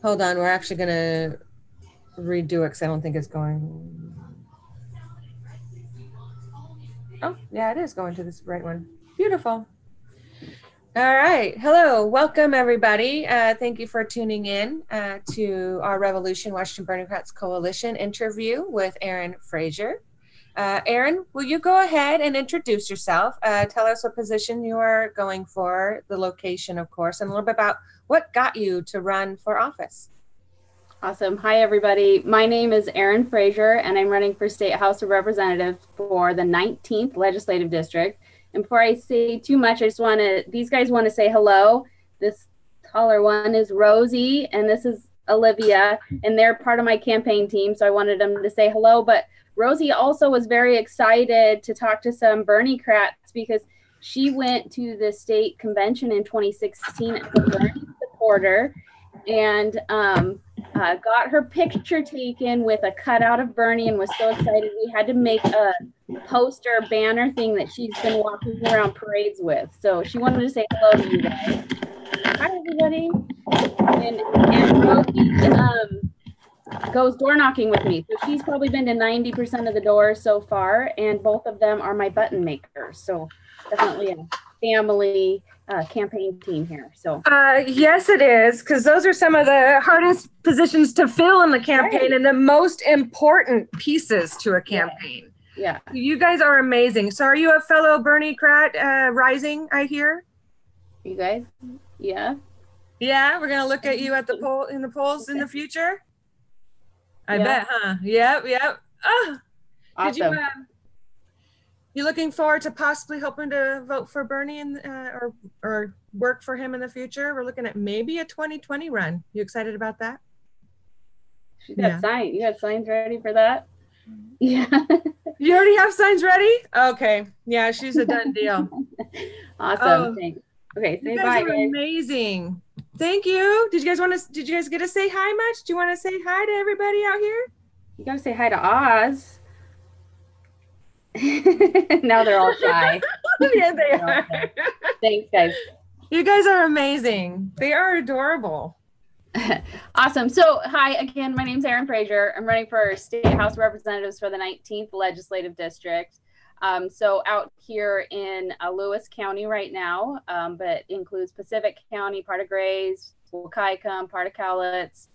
Hold on, we're actually gonna redo it because I don't think it's going. Oh, yeah, it is going to this right one. Beautiful. All right. Hello. Welcome, everybody. Thank you for tuning in to our Revolution Washington Burnocrats Coalition interview with Erin Frasier. Erin, will you go ahead and introduce yourself? Tell us what position you are going for, the location, of course, and a little bit about what got you to run for office. Awesome. Hi, everybody. My name is Erin Frasier, and I'm running for State House of Representatives for the 19th Legislative District. And before I say too much, I just want to, these guys want to say hello. This taller one is Rosie, and this is Olivia, and they're part of my campaign team, so I wanted them to say hello. But Rosie also was very excited to talk to some Bernie-crats because she went to the state convention in 2016 as a Bernie supporter, and got her picture taken with a cutout of Bernie and was so excited we had to make a poster banner thing that she's been walking around parades with. So she wanted to say hello to you guys. Hi, everybody. And Rosie goes door knocking with me. So she's probably been to 90% of the doors so far, and both of them are my button makers. So definitely a family campaign team here. So yes, it is, because those are some of the hardest positions to fill in the campaign, right, and the most important pieces to a campaign. Yeah. You guys are amazing. So are you a fellow Bernie-crat rising, I hear? You guys? Yeah. Yeah, we're gonna look at you at the poll in the polls in the future. I bet, huh? Yep. Oh, awesome. Did you looking forward to possibly hoping to vote for Bernie or work for him in the future? We're looking at maybe a 2020 run. You excited about that? She got signs. You got signs ready for that? Yeah. You already have signs ready? Okay. Yeah, she's a done deal. Awesome. Oh, thanks. Okay, say bye, guys. Amazing. Thank you. Did you guys get to say hi much? Do you want to say hi to everybody out here? You gotta say hi to Oz. Now they're all shy. Yeah, they are. Thanks, guys. You guys are amazing. They are adorable. Awesome. So, hi again. My name's Erin Frasier. I'm running for State House Representatives for the 19th Legislative District. So out here in Lewis County right now, but includes Pacific County, part of Grays, Waukeicum, part of Cowlitz.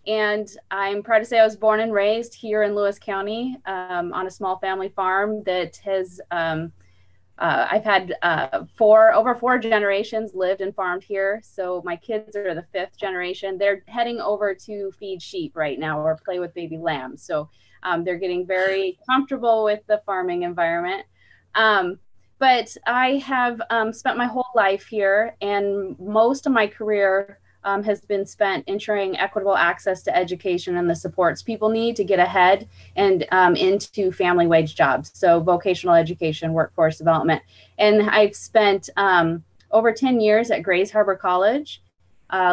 And I'm proud to say I was born and raised here in Lewis County on a small family farm that has, I've had over four generations lived and farmed here. So my kids are the fifth generation. They're heading over to feed sheep right now or play with baby lambs. So they're getting very comfortable with the farming environment. But I have spent my whole life here, and most of my career has been spent ensuring equitable access to education and the supports people need to get ahead and into family wage jobs. So vocational education, workforce development. And I've spent over 10 years at Grays Harbor College,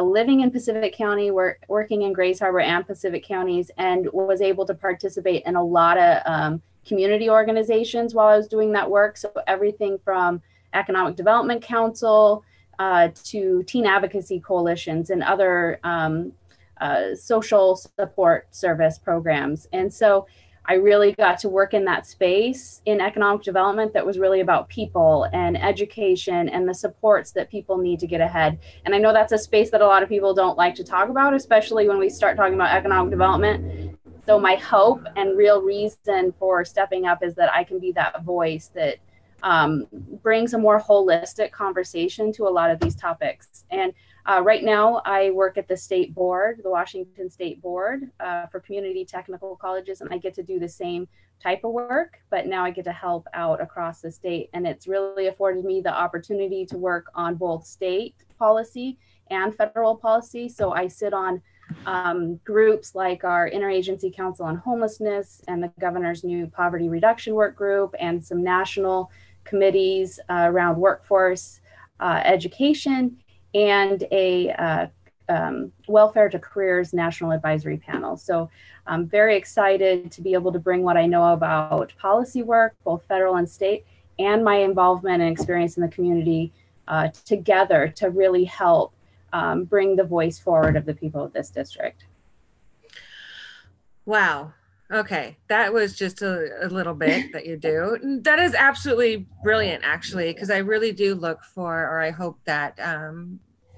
living in Pacific County, working in Grays Harbor and Pacific counties, and was able to participate in a lot of community organizations while I was doing that work. So everything from Economic Development Council, to teen advocacy coalitions and other social support service programs. And so I really got to work in that space in economic development that was really about people and education and the supports that people need to get ahead. And I know that's a space that a lot of people don't like to talk about, especially when we start talking about economic development. So my hope and real reason for stepping up is that I can be that voice that brings a more holistic conversation to a lot of these topics. And right now I work at the state board, the Washington State Board for community technical colleges, and I get to do the same type of work, but now I get to help out across the state. And it's really afforded me the opportunity to work on both state policy and federal policy. So I sit on groups like our Interagency Council on Homelessness and the governor's new poverty reduction work group, and some national committees around workforce education, and a welfare to careers national advisory panel. So I'm very excited to be able to bring what I know about policy work, both federal and state, and my involvement and experience in the community together to really help bring the voice forward of the people of this district. Wow. Okay, that was just a little bit that you do. That is absolutely brilliant, actually, because I really do look for, or I hope that,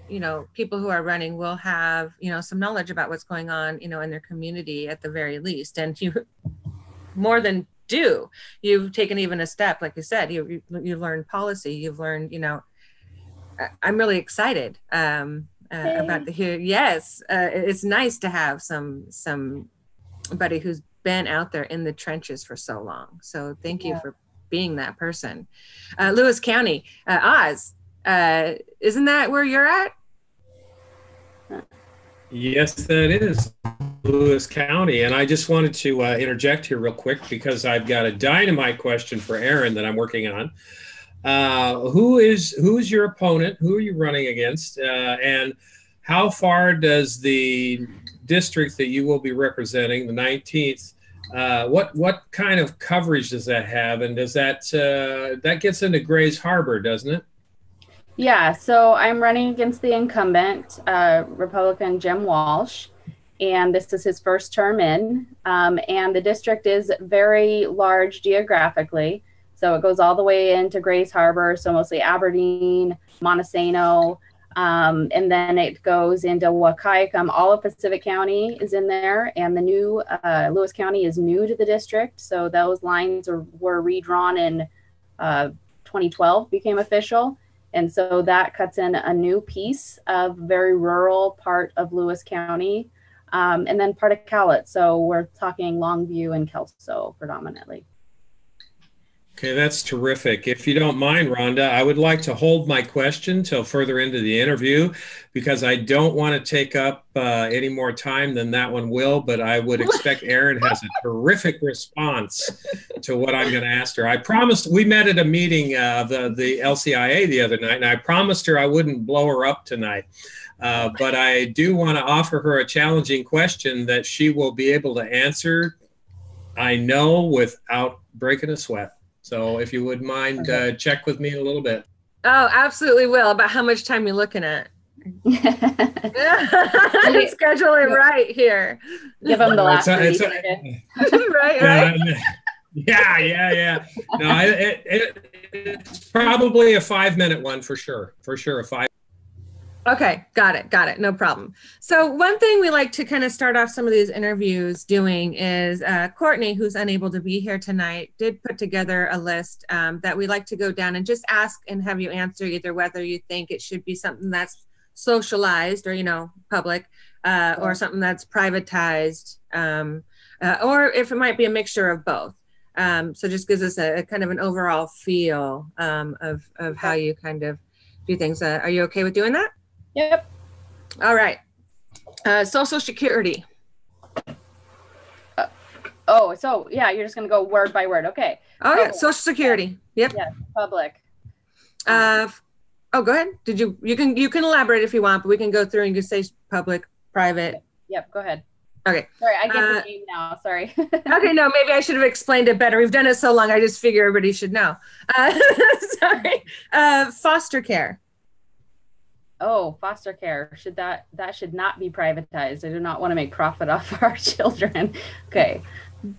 you know, people who are running will have, you know, some knowledge about what's going on, you know, in their community at the very least. And you more than do. You've taken even a step, like you said, you learned policy, you've learned, you know, I'm really excited about the here. Yes, it's nice to have somebody who's been out there in the trenches for so long. So thank you for being that person. Lewis County, Oz, isn't that where you're at? Yes, that is Lewis County. And I just wanted to interject here real quick because I've got a dynamite question for Erin that I'm working on. Who is your opponent? Who are you running against? And how far does the district that you will be representing, the 19th, what kind of coverage does that have? And does that gets into Grays Harbor, doesn't it? Yeah, so I'm running against the incumbent, Republican Jim Walsh, and this is his first term in. And the district is very large geographically. So it goes all the way into Grays Harbor, so mostly Aberdeen, Montesano, and then it goes into Wahkiakum. All of Pacific County is in there, and the new Lewis County is new to the district. So those lines were redrawn in 2012, became official. And so that cuts in a new piece of very rural part of Lewis County, and then part of Cowlitz. So we're talking Longview and Kelso predominantly. Okay, that's terrific. If you don't mind, Rhonda, I would like to hold my question till further into the interview because I don't want to take up any more time than that one will, but I would expect Erin has a terrific response to what I'm going to ask her. I promised, we met at a meeting of the LCIA the other night, and I promised her I wouldn't blow her up tonight. But I do want to offer her a challenging question that she will be able to answer, I know, without breaking a sweat. So if you would mind, check with me in a little bit. Oh, absolutely will. About how much time you're looking at. Schedule it right here. Give them the last 30 seconds. Right. Yeah. No, it's probably a 5-minute one for sure. For sure, a 5. Okay, got it. No problem. So one thing we like to kind of start off some of these interviews doing is Courtney, who's unable to be here tonight, did put together a list that we like to go down and just ask and have you answer either whether you think it should be something that's socialized or, you know, public, or something that's privatized, or if it might be a mixture of both. So just gives us a kind of an overall feel of how you kind of do things. Are you okay with doing that? Yep. All right. Social Security. So yeah, you're just gonna go word by word. Okay. Oh yeah, Social Security. Yep. Yeah, public. Go ahead. You can elaborate if you want, but we can go through and just say public, private. Yep, go ahead. Okay. Sorry, I get the name now. Sorry. Okay, no, maybe I should have explained it better. We've done it so long, I just figure everybody should know. Sorry. Foster care. Oh, foster care. That should not be privatized. I do not want to make profit off our children. Okay.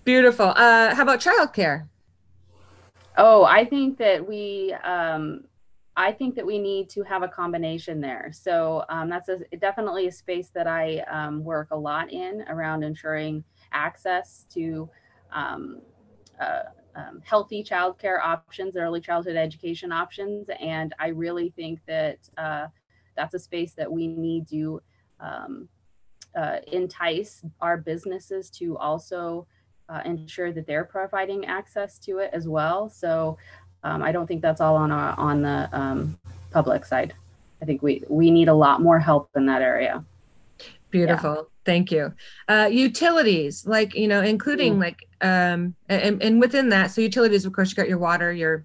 Beautiful. How about childcare? Oh, I think that we need to have a combination there. So that's definitely a space that I work a lot in around ensuring access to healthy childcare options, early childhood education options. And I really think that that's a space that we need to entice our businesses to also ensure that they're providing access to it as well. So I don't think that's all on the public side. I think we need a lot more help in that area. Beautiful. Yeah. Thank you. Utilities, like, you know, including like, and within that, so utilities, of course, you got your water, your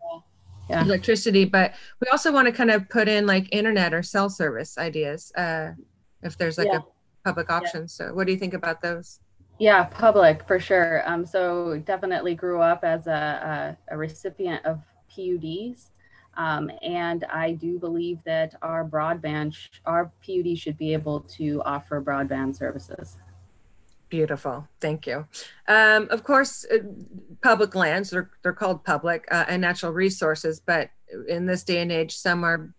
electricity, but we also want to kind of put in like internet or cell service ideas, if there's like a public option. So what do you think about those? Yeah, public for sure. So definitely grew up as a recipient of PUDs. And I do believe that our our PUD should be able to offer broadband services. Beautiful. Thank you. Of course, public lands, they're called public and natural resources, but in this day and age, some are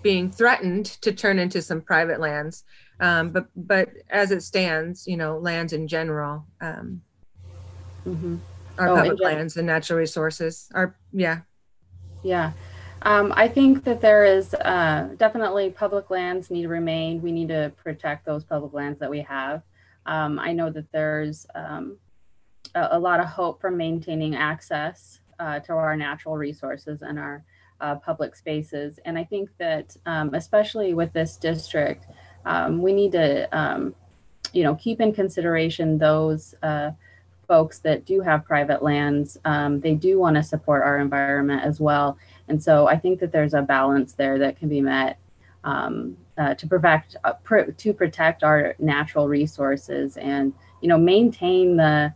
being threatened to turn into some private lands. But as it stands, you know, lands in general are public lands and natural resources are, yeah. Yeah. I think that there is definitely public lands need to remain. We need to protect those public lands that we have. I know that there's a lot of hope for maintaining access to our natural resources and our public spaces. And I think that especially with this district, we need to, you know, keep in consideration those folks that do have private lands. They do want to support our environment as well. And so I think that there's a balance there that can be met to protect our natural resources and, you know, maintain the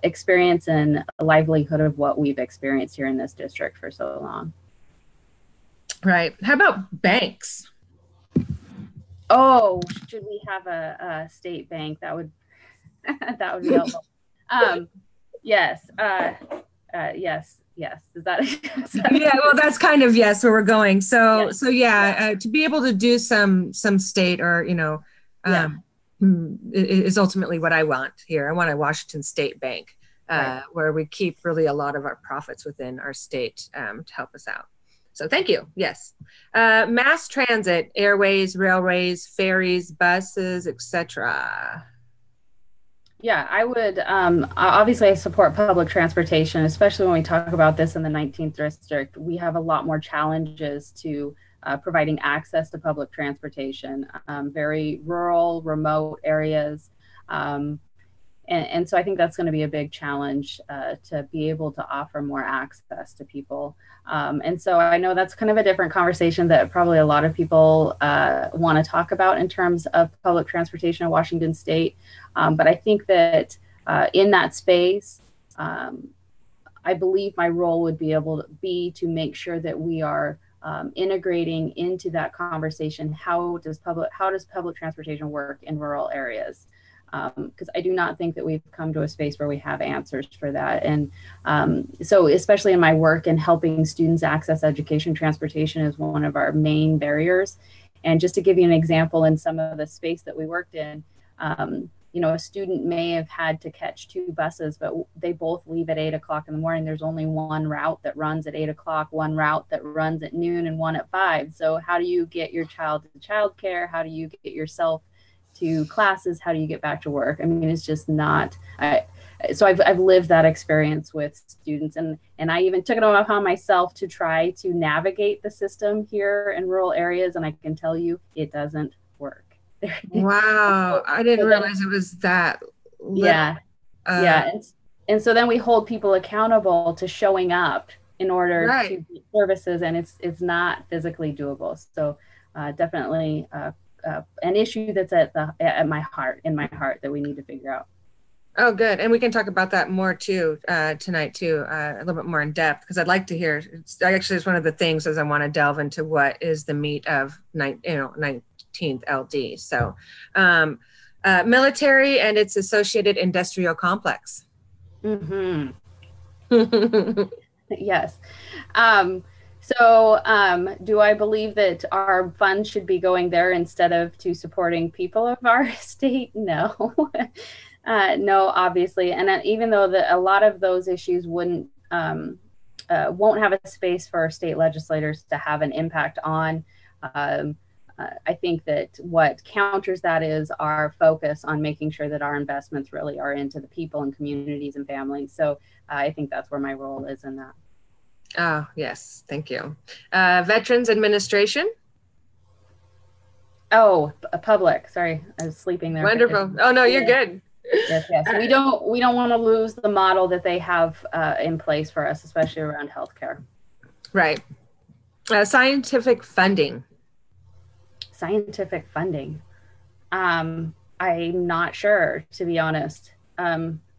experience and livelihood of what we've experienced here in this district for so long. Right. How about banks? Oh, should we have a state bank? That would that would be helpful. Yes. Yes. Is that? Yeah. Well, that's kind of yes where we're going. So to be able to do some state or is ultimately what I want here. I want a Washington State Bank where we keep really a lot of our profits within our state to help us out. So thank you. Yes. Mass transit, airways, railways, ferries, buses, etc. Yeah, I would, obviously I support public transportation, especially when we talk about this in the 19th district. We have a lot more challenges to providing access to public transportation, very rural, remote areas. And so I think that's going to be a big challenge to be able to offer more access to people. And so I know that's kind of a different conversation that probably a lot of people want to talk about in terms of public transportation in Washington State. But I think that in that space, I believe my role would be able to make sure that we are integrating into that conversation. How does public transportation work in rural areas? Because I do not think that we've come to a space where we have answers for that. And so especially in my work in helping students access education, transportation is one of our main barriers. And just to give you an example, in some of the space that we worked in, you know, a student may have had to catch 2 buses, but they both leave at 8 o'clock in the morning. There's only one route that runs at 8 o'clock, one route that runs at noon, and one at 5. So how do you get your child to childcare? How do you get yourself to classes? How do you get back to work? I mean, it's just not. So I've lived that experience with students, and I even took it upon myself to try to navigate the system here in rural areas, and I can tell you it doesn't work. Wow, I didn't realize it was that little. Yeah. And so then we hold people accountable to showing up in order to get services, and it's not physically doable. So definitely an issue that's in my heart that we need to figure out. Oh, good. And we can talk about that more too tonight too, a little bit more in depth, because I'd like to hear. It's one of the things as I want to delve into what is the meat of 19th LD. So military and its associated industrial complex. Mm-hmm. Yes. So do I believe that our funds should be going there instead of to supporting people of our state? No. No, obviously. And even though a lot of those issues won't have a space for state legislators to have an impact on, I think that what counters that is our focus on making sure that our investments really are into the people and communities and families. So I think that's where my role is in that. Oh, yes. Thank you. Veterans Administration. Oh, public. Sorry, I was sleeping there. Wonderful. Oh, no, you're good. Yes. We don't want to lose the model that they have in place for us, especially around healthcare. Right. Scientific funding. Scientific funding. I'm not sure, to be honest.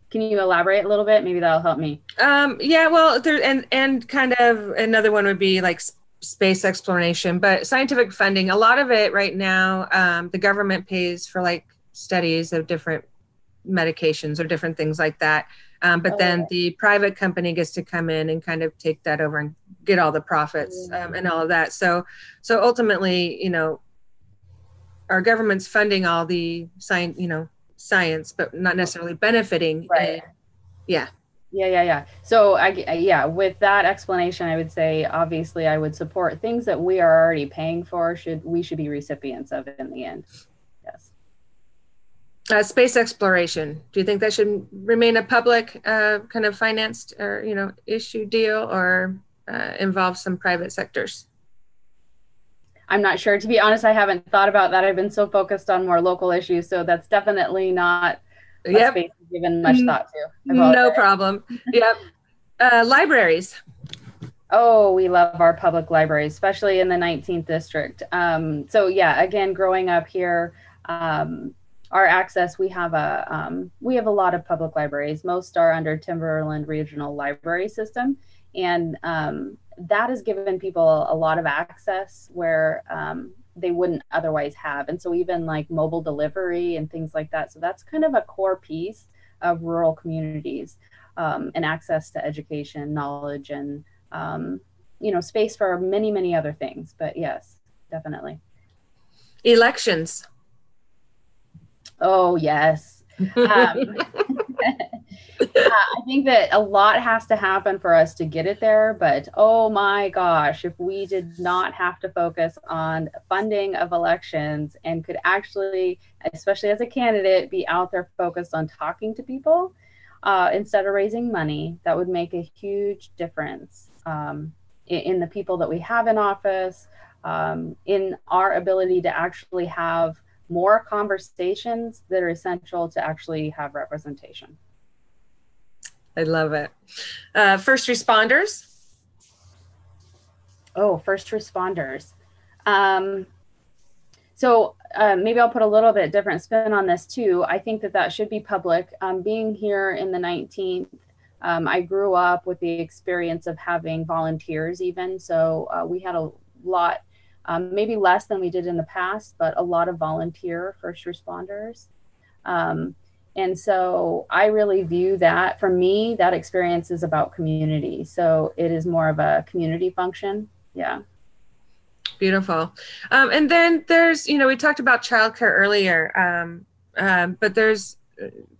Can you elaborate a little bit? Maybe that'll help me. Yeah, well, there and kind of another one would be like space exploration, but scientific funding, a lot of it right now, the government pays for like studies of different medications or different things like that. But then the private company gets to come in and kind of take that over and get all the profits and all of that. So ultimately, our government's funding all the science, but not necessarily benefiting. Right. Yeah. So with that explanation, I would say, obviously I would support things that we are already paying for. We should be recipients of it in the end. Yes. Space exploration. Do you think that should remain a public kind of financed or, issue deal, or involve some private sectors? I'm not sure. To be honest, I haven't thought about that. I've been so focused on more local issues. So that's definitely not a space I've given much thought to. No problem. Yep. Libraries. Oh, we love our public libraries, especially in the 19th district. So yeah, again, growing up here, our access, we have a lot of public libraries. Most are under Timberland Regional Library System. And that has given people a lot of access where they wouldn't otherwise have. And so even like mobile delivery and things like that. So that's kind of a core piece of rural communities, and access to education, knowledge, and, space for many, many other things. But yes, definitely. Elections. Oh, yes. I think that a lot has to happen for us to get it there, but oh my gosh, if we did not have to focus on funding of elections and could actually, especially as a candidate, be out there focused on talking to people instead of raising money, that would make a huge difference in the people that we have in office, in our ability to actually have more conversations that are essential to actually have representation. I love it. First responders. Oh, first responders. So maybe I'll put a little bit different spin on this too. I think that should be public. Being here in the 19th, I grew up with the experience of having volunteers even. So we had a lot, maybe less than we did in the past, but a lot of volunteer first responders. And so I really view that, for me, that experience is about community. So it is more of a community function. Yeah. Beautiful. And then there's, we talked about childcare earlier, but there's,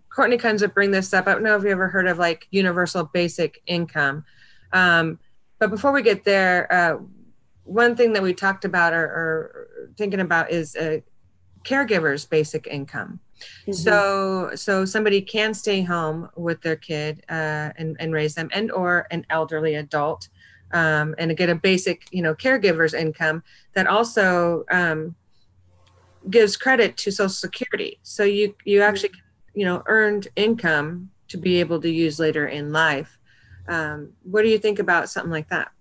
Courtney kinds of bring this up. I don't know if you ever heard of like universal basic income. But before we get there, one thing that we talked about or thinking about is caregivers' basic income. Mm-hmm. So somebody can stay home with their kid and raise them, and or an elderly adult, and get a basic, caregiver's income that also gives credit to Social Security. So you actually, earned income to be able to use later in life. What do you think about something like that?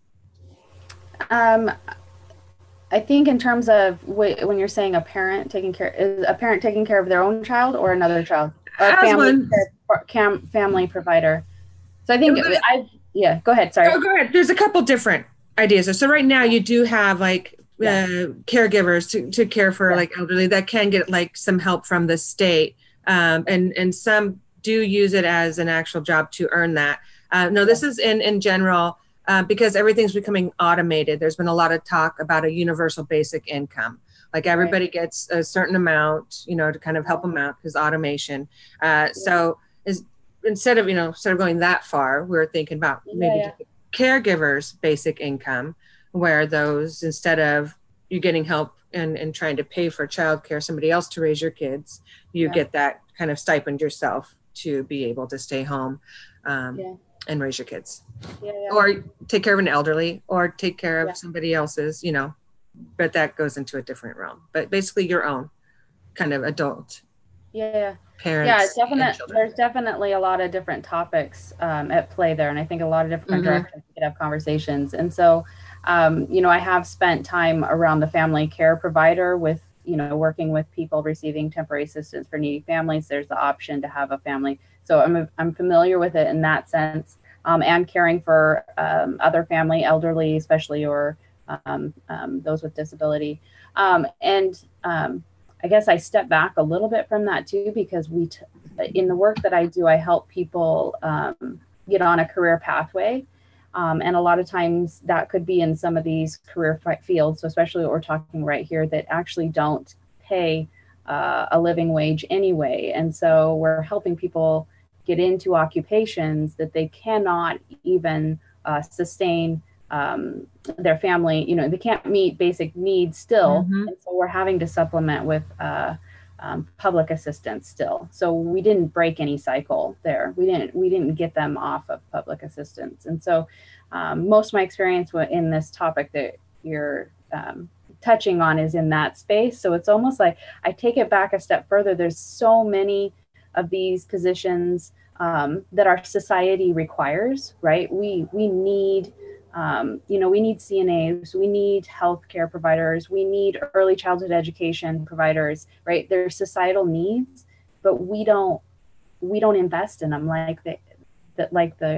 I think in terms of when you're saying a parent taking care of their own child or another child, or family provider. So I think go ahead. Sorry. Oh, go ahead. There's a couple different ideas. So right now you do have like caregivers to care for like elderly that can get like some help from the state. And some do use it as an actual job to earn that. No, this is in general. Because everything's becoming automated. There's been a lot of talk about a universal basic income. Like everybody gets a certain amount, to kind of help them out because automation. So instead of going that far, we're thinking about maybe caregivers' basic income, where those, instead of you getting help and trying to pay for childcare, somebody else to raise your kids, you get that kind of stipend yourself to be able to stay home. And raise your kids, or take care of an elderly, or take care of somebody else's, but that goes into a different realm. But basically your own kind of adult. Parents. Yeah, there's definitely a lot of different topics at play there, and I think a lot of different directions we could have conversations. And so, I have spent time around the family care provider with, working with people receiving temporary assistance for needy families. There's the option to have a family So I'm familiar with it in that sense, and caring for other family, elderly especially, or those with disability. I guess I step back a little bit from that too, because in the work that I do, I help people get on a career pathway. And a lot of times that could be in some of these career fields, so especially what we're talking right here, that actually don't pay a living wage anyway. And so we're helping people get into occupations that they cannot even sustain their family, they can't meet basic needs still. And so we're having to supplement with public assistance still. So we didn't break any cycle there. We didn't get them off of public assistance. And so most of my experience in this topic that you're touching on is in that space. So it's almost like I take it back a step further. There's so many of these positions that our society requires, right? We need we need CNAs, we need healthcare providers, we need early childhood education providers, right? They're societal needs, but we don't invest in them like the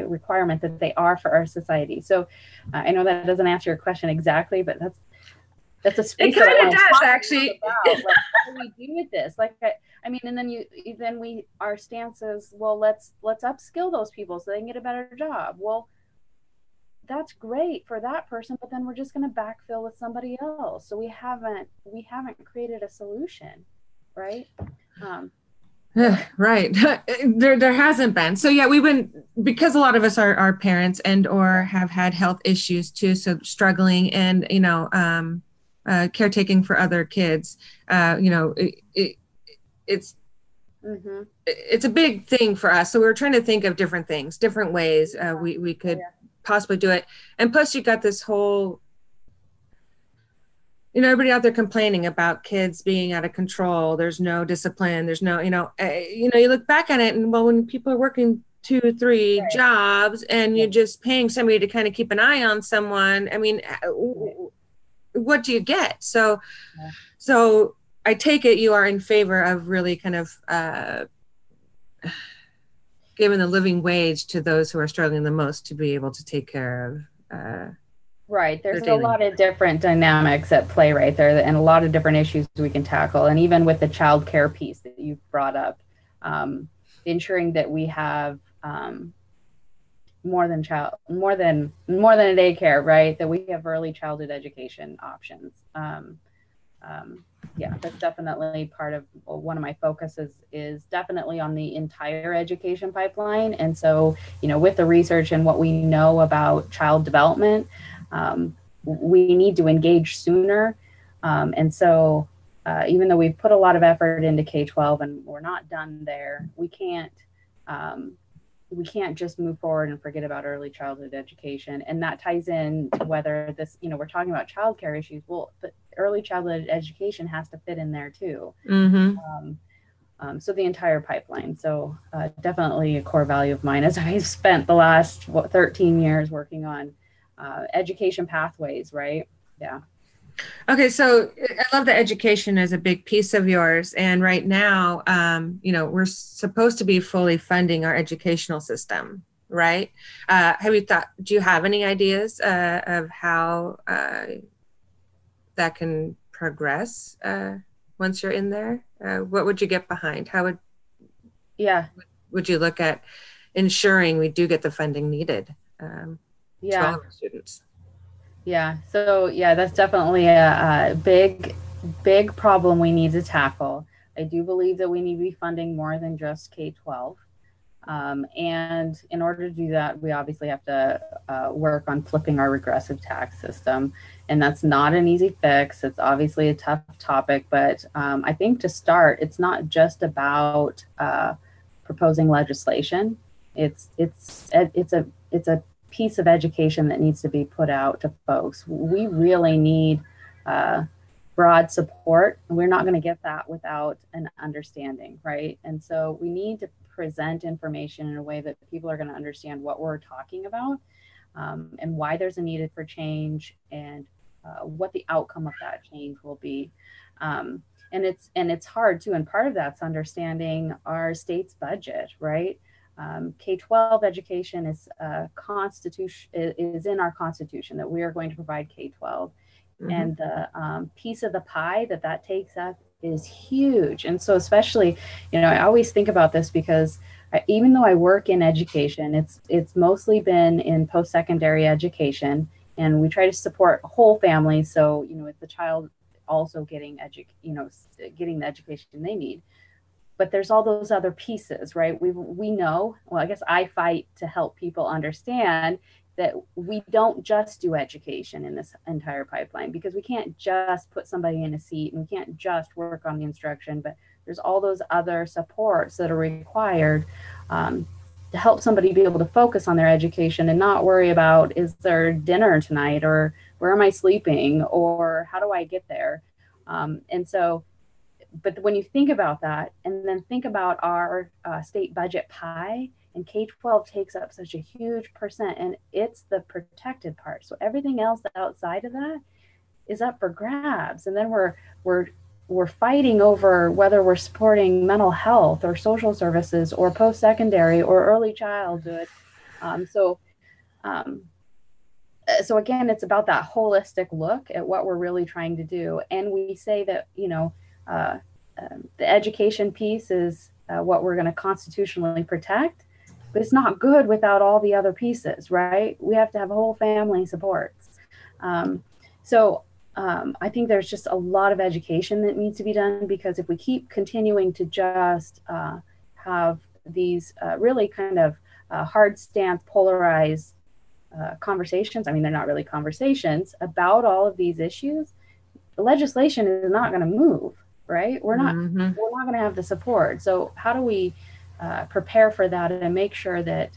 requirement that they are for our society. So I know that doesn't answer your question exactly, but that's a space. It kind of does, actually. About. Like, what do we do with this? Like, and then our stance is, well, let's upskill those people so they can get a better job. Well, that's great for that person, but then we're just going to backfill with somebody else. So we haven't created a solution, right? Right. There hasn't been. So yeah, we've been, because a lot of us are parents and or have had health issues too, so struggling and caretaking for other kids. It's a big thing for us. So we were trying to think of different things, different ways we could possibly do it. And plus you got this whole, everybody out there complaining about kids being out of control. There's no discipline. There's no, you look back at it and, well, when people are working 2, 3 jobs and you're just paying somebody to kind of keep an eye on someone, I mean, what do you get? So I take it you are in favor of really kind of giving the living wage to those who are struggling the most to be able to take care of. Right. There's a lot of different dynamics at play right there, and a lot of different issues we can tackle. And even with the child care piece that you brought up, ensuring that we have more than a daycare, right? That we have early childhood education options. That's definitely part of one of my focuses is definitely on the entire education pipeline. And so, with the research and what we know about child development, we need to engage sooner. And so even though we've put a lot of effort into K-12 and we're not done there, we can't just move forward and forget about early childhood education. And that ties in to whether this, we're talking about childcare issues. Well, but early childhood education has to fit in there too. So the entire pipeline. So definitely a core value of mine as I've spent the last 13 years working on education pathways, right? Yeah. Okay, so I love that education is a big piece of yours. And right now, we're supposed to be fully funding our educational system, right? Do you have any ideas of how that can progress once you're in there? What would you get behind? How would you look at ensuring we do get the funding needed to all of our students? Yeah. So that's definitely a big problem we need to tackle. I do believe that we need to be funding more than just K-12. And in order to do that, we obviously have to work on flipping our regressive tax system. And that's not an easy fix. It's obviously a tough topic, but I think to start, it's not just about proposing legislation. It's a piece of education that needs to be put out to folks. We really need broad support. We're not going to get that without an understanding, right? And so we need to present information in a way that people are going to understand what we're talking about, and why there's a need for change, and what the outcome of that change will be. And it's hard too, and part of that's understanding our state's budget, right? K-12 education is is in our Constitution, that we are going to provide K-12. And the piece of the pie that takes up is huge. And so especially, I always think about this because even though I work in education, it's mostly been in post-secondary education, and we try to support whole families. So, with the child also getting getting the education they need. But there's all those other pieces, right? We know, well, I guess I fight to help people understand that we don't just do education in this entire pipeline, because we can't just put somebody in a seat and we can't just work on the instruction, but there's all those other supports that are required to help somebody be able to focus on their education and not worry about, is there dinner tonight, or where am I sleeping, or how do I get there? And so, but when you think about that, and then think about our state budget pie, and K-12 takes up such a huge percent, and it's the protected part. So everything else outside of that is up for grabs. And then we're fighting over whether we're supporting mental health or social services or post-secondary or early childhood. So again, it's about that holistic look at what we're really trying to do. And we say that, the education piece is what we're going to constitutionally protect, but it's not good without all the other pieces, right? We have to have whole family supports. I think there's just a lot of education that needs to be done, because if we keep continuing to just have these really kind of hard stance, polarized conversations, I mean, they're not really conversations about all of these issues, the legislation is not going to move, right? We're not going to have the support. So how do we prepare for that and make sure that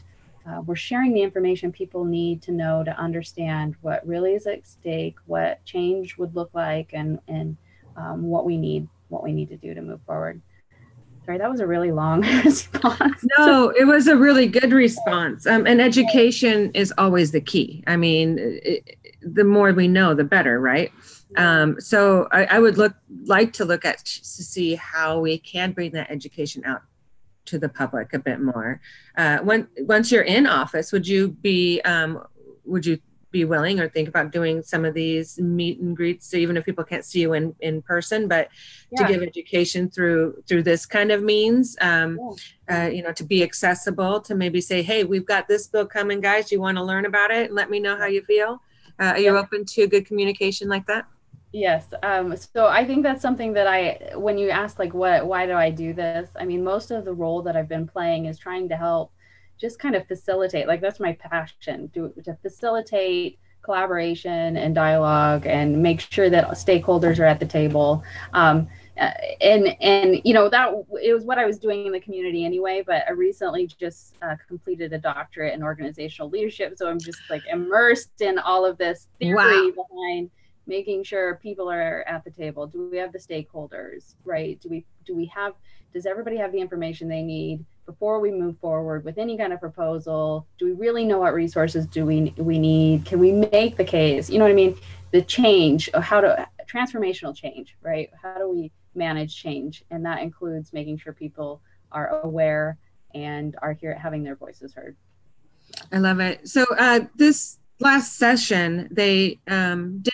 we're sharing the information people need to know to understand what really is at stake, what change would look like, and what we need to do to move forward. Sorry, that was a really long response. No, it was a really good response. And education is always the key. I mean, the more we know, the better, right? So I would like to look at to see how we can bring that education out to the public a bit more. Once you're in office, would you be willing or think about doing some of these meet and greets, so even if people can't see you in person, but to give education through this kind of means, to be accessible, to maybe say, hey, we've got this bill coming, guys, you want to learn about it and let me know how you feel? Are you open to good communication like that? Yes. So I think that's something that when you ask, like, why do I do this? I mean, most of the role that I've been playing is trying to help just kind of facilitate, like, that's my passion, to facilitate collaboration and dialogue and make sure that stakeholders are at the table. And that it was what I was doing in the community anyway, but I recently just completed a doctorate in organizational leadership. So I'm just like immersed in all of this theory behind making sure people are at the table. Do we have the stakeholders, right? Does everybody have the information they need before we move forward with any kind of proposal? Do we really know what resources do we need? Can we make the case? You know what I mean? The change, transformational change, right? How do we manage change? And that includes making sure people are aware and are here having their voices heard. I love it. So this last session, they did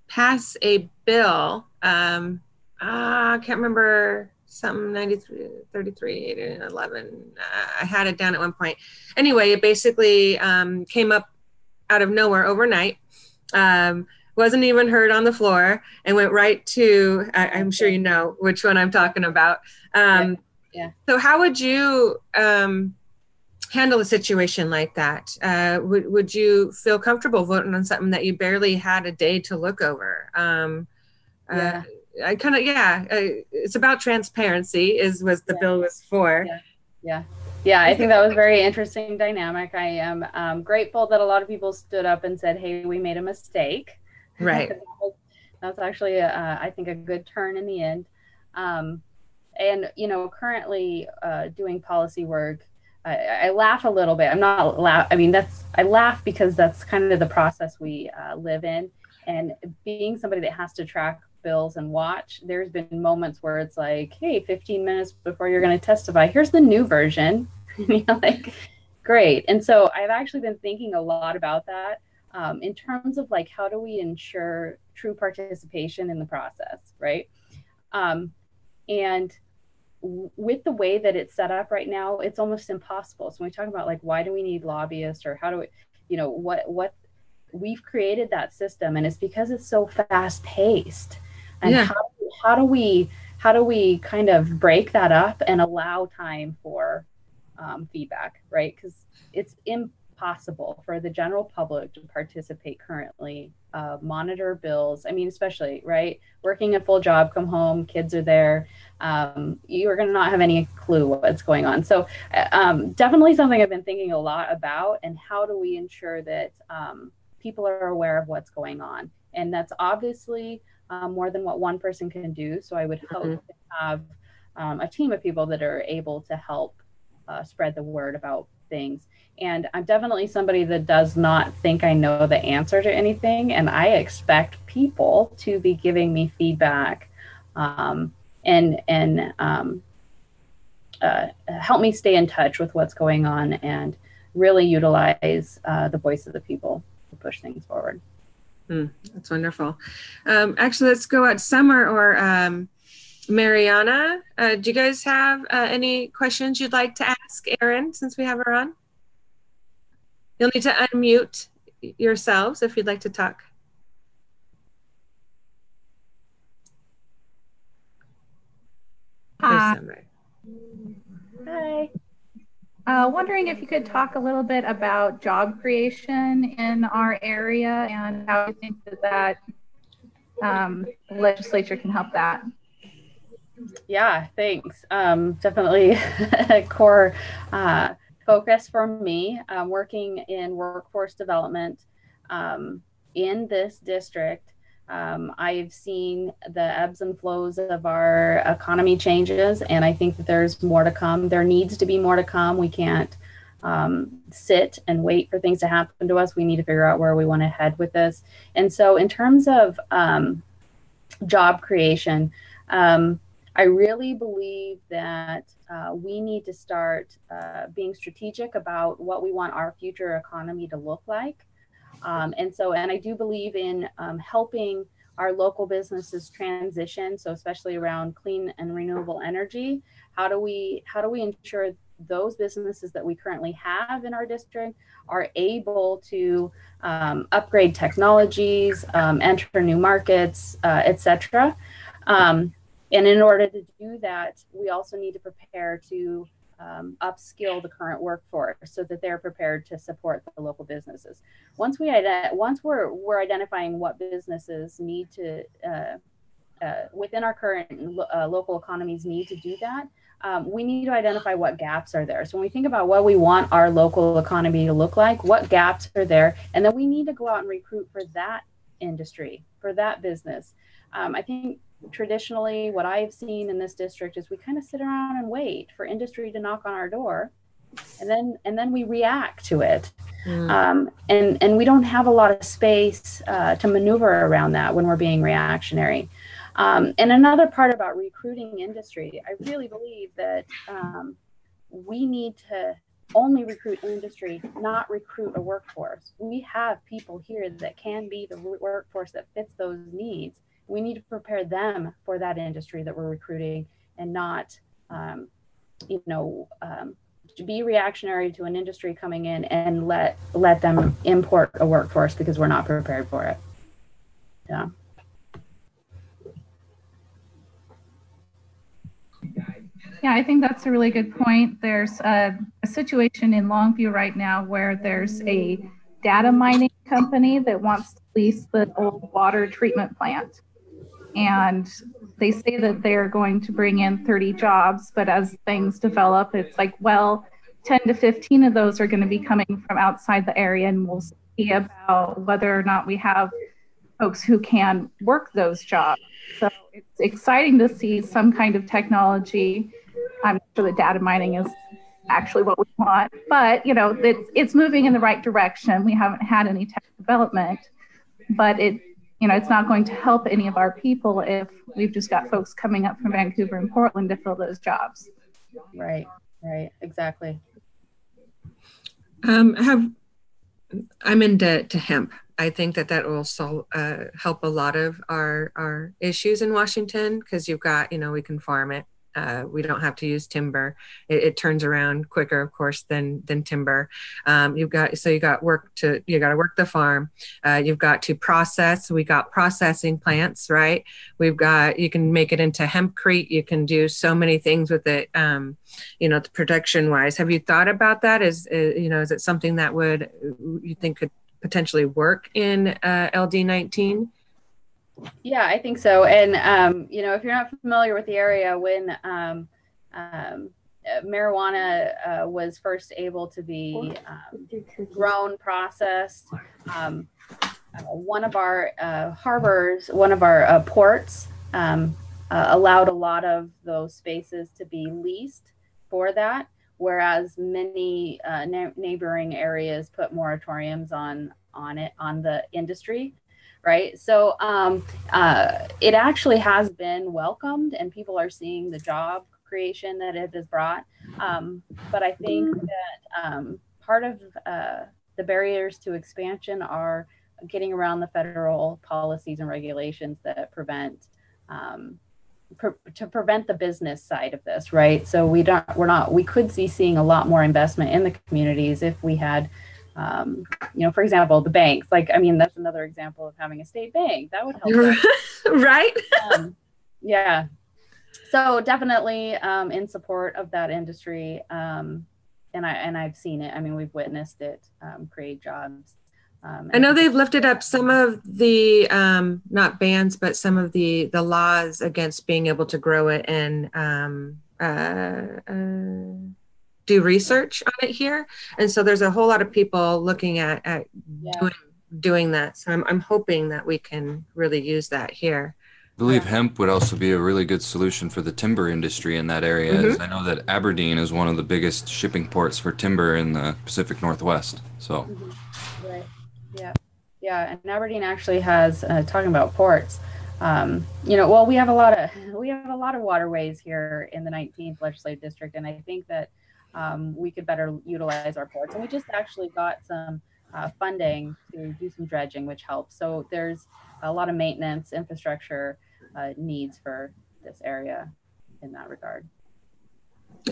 pass a bill. I can't remember, something 93, 33, 11. I had it down at one point. Anyway, it basically came up out of nowhere overnight. Wasn't even heard on the floor and went right to, I'm sure you know which one I'm talking about. So how would you handle a situation like that? Would you feel comfortable voting on something that you barely had a day to look over? It's about transparency was the bill was for. Yeah, I think that was very interesting dynamic. I am grateful that a lot of people stood up and said, hey, we made a mistake. Right. That's actually, I think, a good turn in the end. And, currently doing policy work, I laugh a little bit. I laugh because that's kind of the process we live in. And being somebody that has to track bills and watch, there's been moments where it's like, hey, 15 minutes before you're going to testify, here's the new version. Like, great. And so I've actually been thinking a lot about that in terms of like, how do we ensure true participation in the process, right? And with the way that it's set up right now, it's almost impossible. So when we talk about like, why do we need lobbyists, or how do we, what we've created that system, and it's because it's so fast paced. And Yeah. how do we kind of break that up and allow time for feedback, right? Because it's impossible for the general public to participate currently, monitor bills. I mean, especially, right? Working a full job, come home, kids are there. You are going to not have any clue what's going on. So definitely something I've been thinking a lot about, and how do we ensure that people are aware of what's going on? And that's obviously more than what one person can do. So I would hope to have a team of people that are able to help spread the word about things. And I'm definitely somebody that does not think I know the answer to anything. And I expect people to be giving me feedback and help me stay in touch with what's going on, and really utilize the voice of the people to push things forward. That's wonderful. Actually, let's go out. Summer or Mariana, do you guys have any questions you'd like to ask Erin, since we have her on? You'll need to unmute yourselves if you'd like to talk. Hi. Hi. Wondering if you could talk a little bit about job creation in our area, and how you think that the legislature can help that. Yeah, thanks. Definitely a core focus for me. Working in workforce development in this district, I've seen the ebbs and flows of our economy changes, and I think that there's more to come. There needs to be more to come. We can't sit and wait for things to happen to us. We need to figure out where we want to head with this. And so in terms of job creation, I really believe that we need to start being strategic about what we want our future economy to look like. And I do believe in helping our local businesses transition. So especially around clean and renewable energy, how do we ensure those businesses that we currently have in our district are able to upgrade technologies, enter new markets, etc. And in order to do that, we also need to prepare to upskill the current workforce so that they're prepared to support the local businesses. Once we're identifying what businesses need to within our current local economies need to do that, we need to identify what gaps are there. So when we think about what we want our local economy to look like, what gaps are there, and then we need to go out and recruit for that industry, for that business. I think traditionally what I've seen in this district is we kind of sit around and wait for industry to knock on our door, and then we react to it. And we don't have a lot of space to maneuver around that when we're being reactionary. And another part about recruiting industry, I really believe that we need to only recruit industry, not recruit a workforce. We have people here that can be the workforce that fits those needs. We need to prepare them for that industry that we're recruiting, and not, be reactionary to an industry coming in and let them import a workforce because we're not prepared for it. Yeah. Yeah, I think that's a really good point. There's a situation in Longview right now where there's a data mining company that wants to lease the old water treatment plant. And they say that they're going to bring in 30 jobs, but as things develop, it's like, well, 10 to 15 of those are going to be coming from outside the area, and we'll see about whether or not we have folks who can work those jobs. So it's exciting to see some kind of technology. I'm sure that data mining is actually what we want, but it's moving in the right direction. We haven't had any tech development, but it's not going to help any of our people if we've just got folks coming up from Vancouver and Portland to fill those jobs. Right, exactly. I'm into hemp. I think that will help a lot of our issues in Washington, because you've got, we can farm it. We don't have to use timber. It turns around quicker, of course, than timber. You got to work the farm. You've got to process. We got processing plants, right? You can make it into hempcrete. You can do so many things with it. The production wise. Have you thought about that? Is it something that you think could potentially work in LD19? Yeah, I think so. And, if you're not familiar with the area, when marijuana was first able to be grown, processed, one of our harbors, one of our ports allowed a lot of those spaces to be leased for that, whereas many neighboring areas put moratoriums on the industry. Right. So it actually has been welcomed, and people are seeing the job creation that it has brought. But I think that part of the barriers to expansion are getting around the federal policies and regulations that prevent the business side of this. Right. So we could be seeing a lot more investment in the communities if we had for example, the banks, that's another example of having a state bank that would help. Right. Yeah. So definitely in support of that industry. And I've seen it. We've witnessed it create jobs. I know they've lifted up some of the, not bans, but some of the laws against being able to grow it and do research on it here. And so there's a whole lot of people looking at doing that. So I'm hoping that we can really use that here. I believe hemp would also be a really good solution for the timber industry in that area. Mm-hmm. I know that Aberdeen is one of the biggest shipping ports for timber in the Pacific Northwest. So, Right. Yeah. And Aberdeen actually has, talking about ports, we have a lot of waterways here in the 19th legislative district, and I think that we could better utilize our ports. And we just actually got some funding to do some dredging, which helps. So there's a lot of maintenance infrastructure needs for this area in that regard.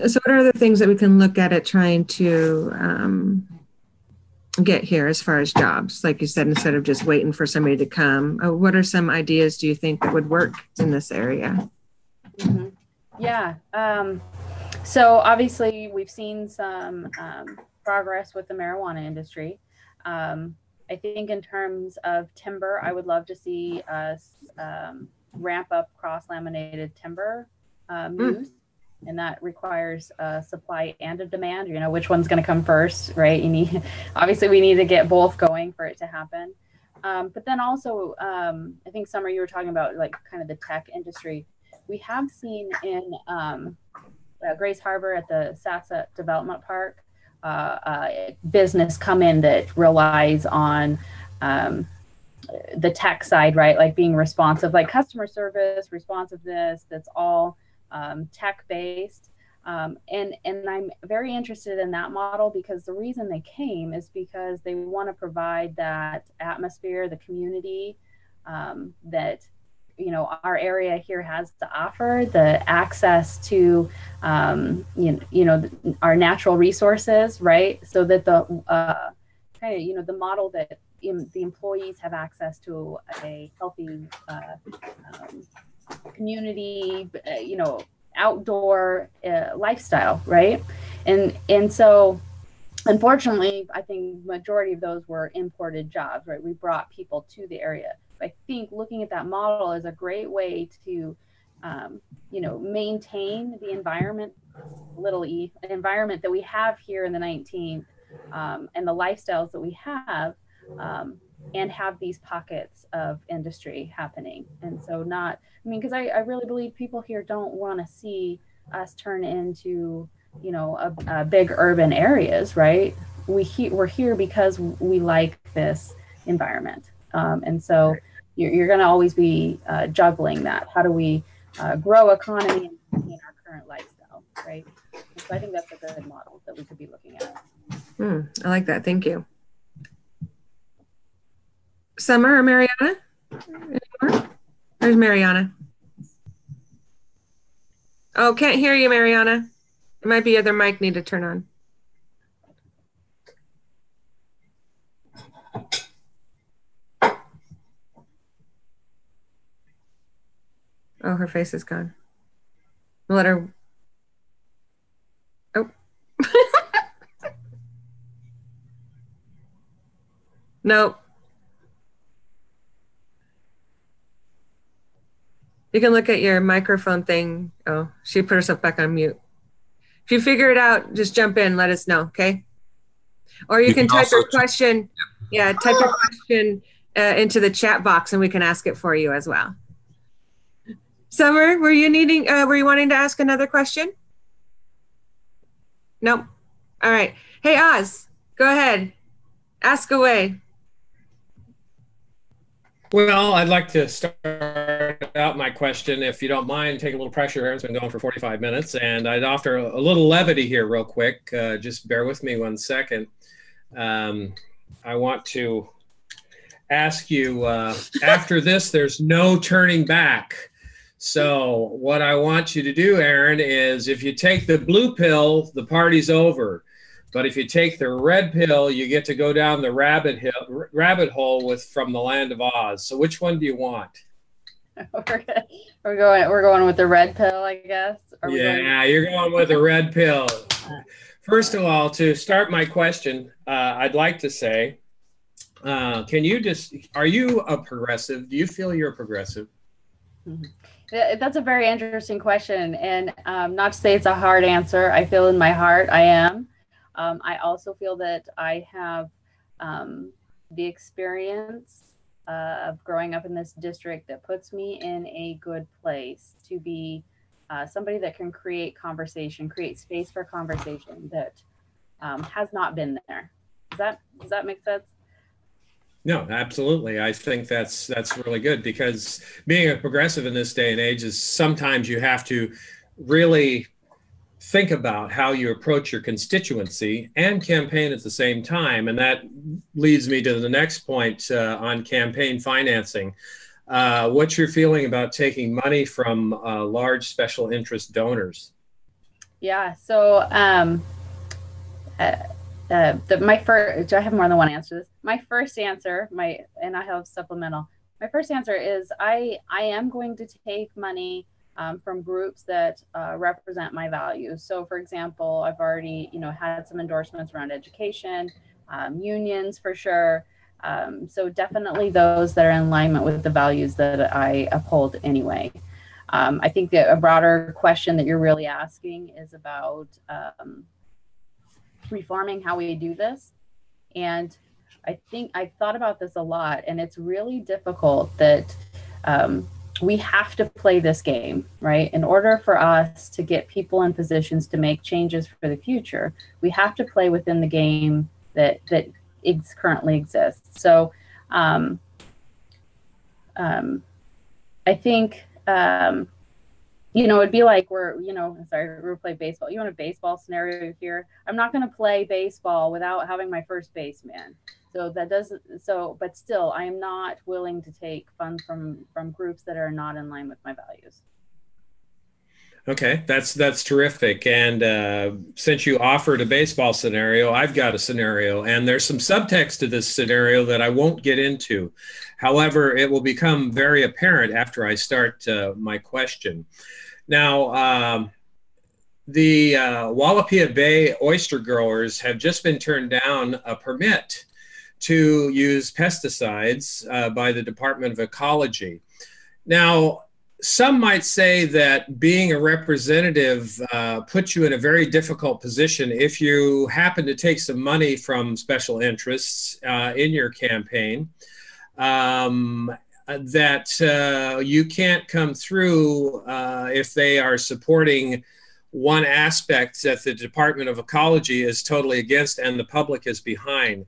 So what are the things that we can look at trying to get here as far as jobs? Like you said, instead of just waiting for somebody to come, what are some ideas do you think that would work in this area? Mm-hmm. Yeah. So obviously we've seen some progress with the marijuana industry. I think in terms of timber, I would love to see us ramp up cross-laminated timber use. And that requires a supply and a demand, which one's going to come first, right? Obviously we need to get both going for it to happen. But then also, I think Summer, you were talking about kind of the tech industry. We have seen in Grace Harbor at the Sassa Development Park, business come in that relies on the tech side, right? Like being responsive, like customer service, responsiveness, that's all tech-based. And I'm very interested in that model, because the reason they came is because they want to provide that atmosphere, the community that our area here has to offer, the access to our natural resources, right? So that the the model that the employees have access to a healthy community, outdoor lifestyle, right? And so unfortunately, I think majority of those were imported jobs, right? We brought people to the area. I think looking at that model is a great way to, maintain the environment, environment that we have here in the 19th, and the lifestyles that we have, and have these pockets of industry happening. And so because I really believe people here don't want to see us turn into, a big urban areas, right? We're here because we like this environment. And so you're going to always be juggling that. How do we grow economy and maintain our current lifestyle, right? And so I think that's a good model that we could be looking at. I like that. Thank you. Summer or Mariana? Anymore? Where's Mariana? Oh, can't hear you, Mariana. It might be other mic need to turn on. Oh, her face is gone. We'll let her. Oh. Nope. You can look at your microphone thing. Oh, she put herself back on mute. If you figure it out, just jump in, let us know, okay? Or you can type your question. Yeah, type your question into the chat box and we can ask it for you as well. Summer, were you wanting to ask another question? Nope. All right. Hey, Oz, go ahead. Ask away. Well, I'd like to start out my question, if you don't mind, take a little pressure. Erin's been going for 45 minutes, and I'd offer a little levity here real quick. Just bear with me 1 second. I want to ask you, after this, there's no turning back. So what I want you to do, Erin, is if you take the blue pill, the party's over. But if you take the red pill, you get to go down the rabbit hole from the land of Oz. So which one do you want? We're going with the red pill, I guess. You're going with the red pill. First of all, to start my question, I'd like to say, are you a progressive? Do you feel you're a progressive? That's a very interesting question, and not to say it's a hard answer. I feel in my heart I am. I also feel that I have the experience of growing up in this district that puts me in a good place to be somebody that can create conversation, create space for conversation that has not been there. Does that make sense? No, absolutely. I think that's really good, because being a progressive in this day and age is sometimes you have to really think about how you approach your constituency and campaign at the same time. And that leads me to the next point on campaign financing. What's your feeling about taking money from large special interest donors? Yeah, so my first, do I have more than one answer to this? My first answer, and I have supplemental. My first answer is I am going to take money from groups that represent my values. So for example, I've already, had some endorsements around education, unions for sure. So definitely those that are in alignment with the values that I uphold anyway. I think that a broader question that you're really asking is about reforming how we do this. And I think I've thought about this a lot, and it's really difficult that we have to play this game, right? In order for us to get people in positions to make changes for the future, we have to play within the game that currently exists. So I think, it'd be like we're playing baseball. You want a baseball scenario here? I'm not going to play baseball without having my first baseman. But still, I am not willing to take funds from groups that are not in line with my values. Okay, that's terrific. And since you offered a baseball scenario, I've got a scenario, and there's some subtext to this scenario that I won't get into. However, it will become very apparent after I start my question. Now, the Wallapia Bay oyster growers have just been turned down a permit to use pesticides by the Department of Ecology. Now, some might say that being a representative puts you in a very difficult position if you happen to take some money from special interests in your campaign, that you can't come through if they are supporting one aspect that the Department of Ecology is totally against and the public is behind.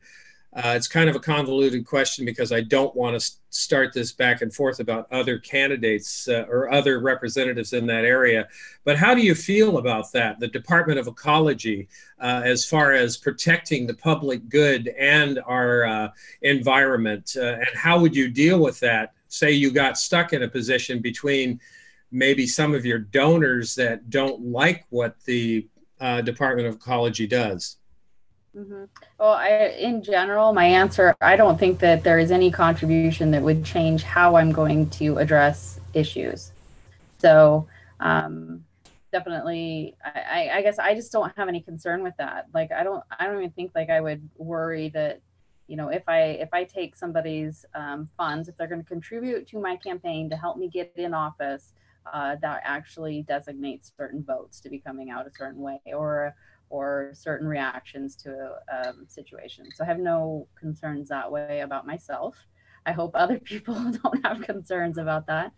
It's kind of a convoluted question because I don't want to start this back and forth about other candidates or other representatives in that area. But how do you feel about that, the Department of Ecology, as far as protecting the public good and our environment? And how would you deal with that? Say you got stuck in a position between maybe some of your donors that don't like what the Department of Ecology does. Mm-hmm. Well, in general, my answer, I don't think that there is any contribution that would change how I'm going to address issues. So definitely, I guess I just don't have any concern with that. Like, I don't even think like I would worry that, you know, if I take somebody's funds, if they're going to contribute to my campaign to help me get in office, that actually designates certain votes to be coming out a certain way, or certain reactions to a situation. So I have no concerns that way about myself. I hope other people don't have concerns about that.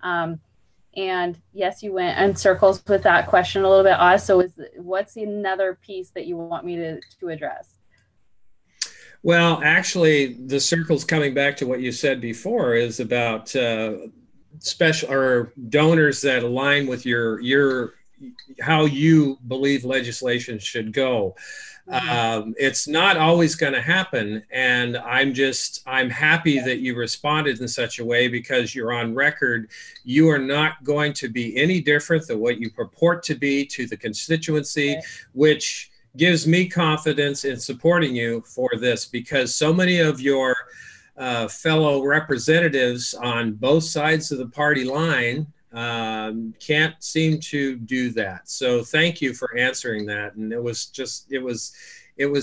And yes, you went in circles with that question a little bit, Oz. So what's another piece that you want me to address? Well, actually, the circle's coming back to what you said before is about special or donors that align with your how you believe legislation should go. Mm-hmm. It's not always going to happen, and I'm happy that you responded in such a way, because you're on record. You are not going to be any different than what you purport to be to the constituency, right, which gives me confidence in supporting you for this, because so many of your fellow representatives on both sides of the party line can't seem to do that. So thank you for answering that. And it was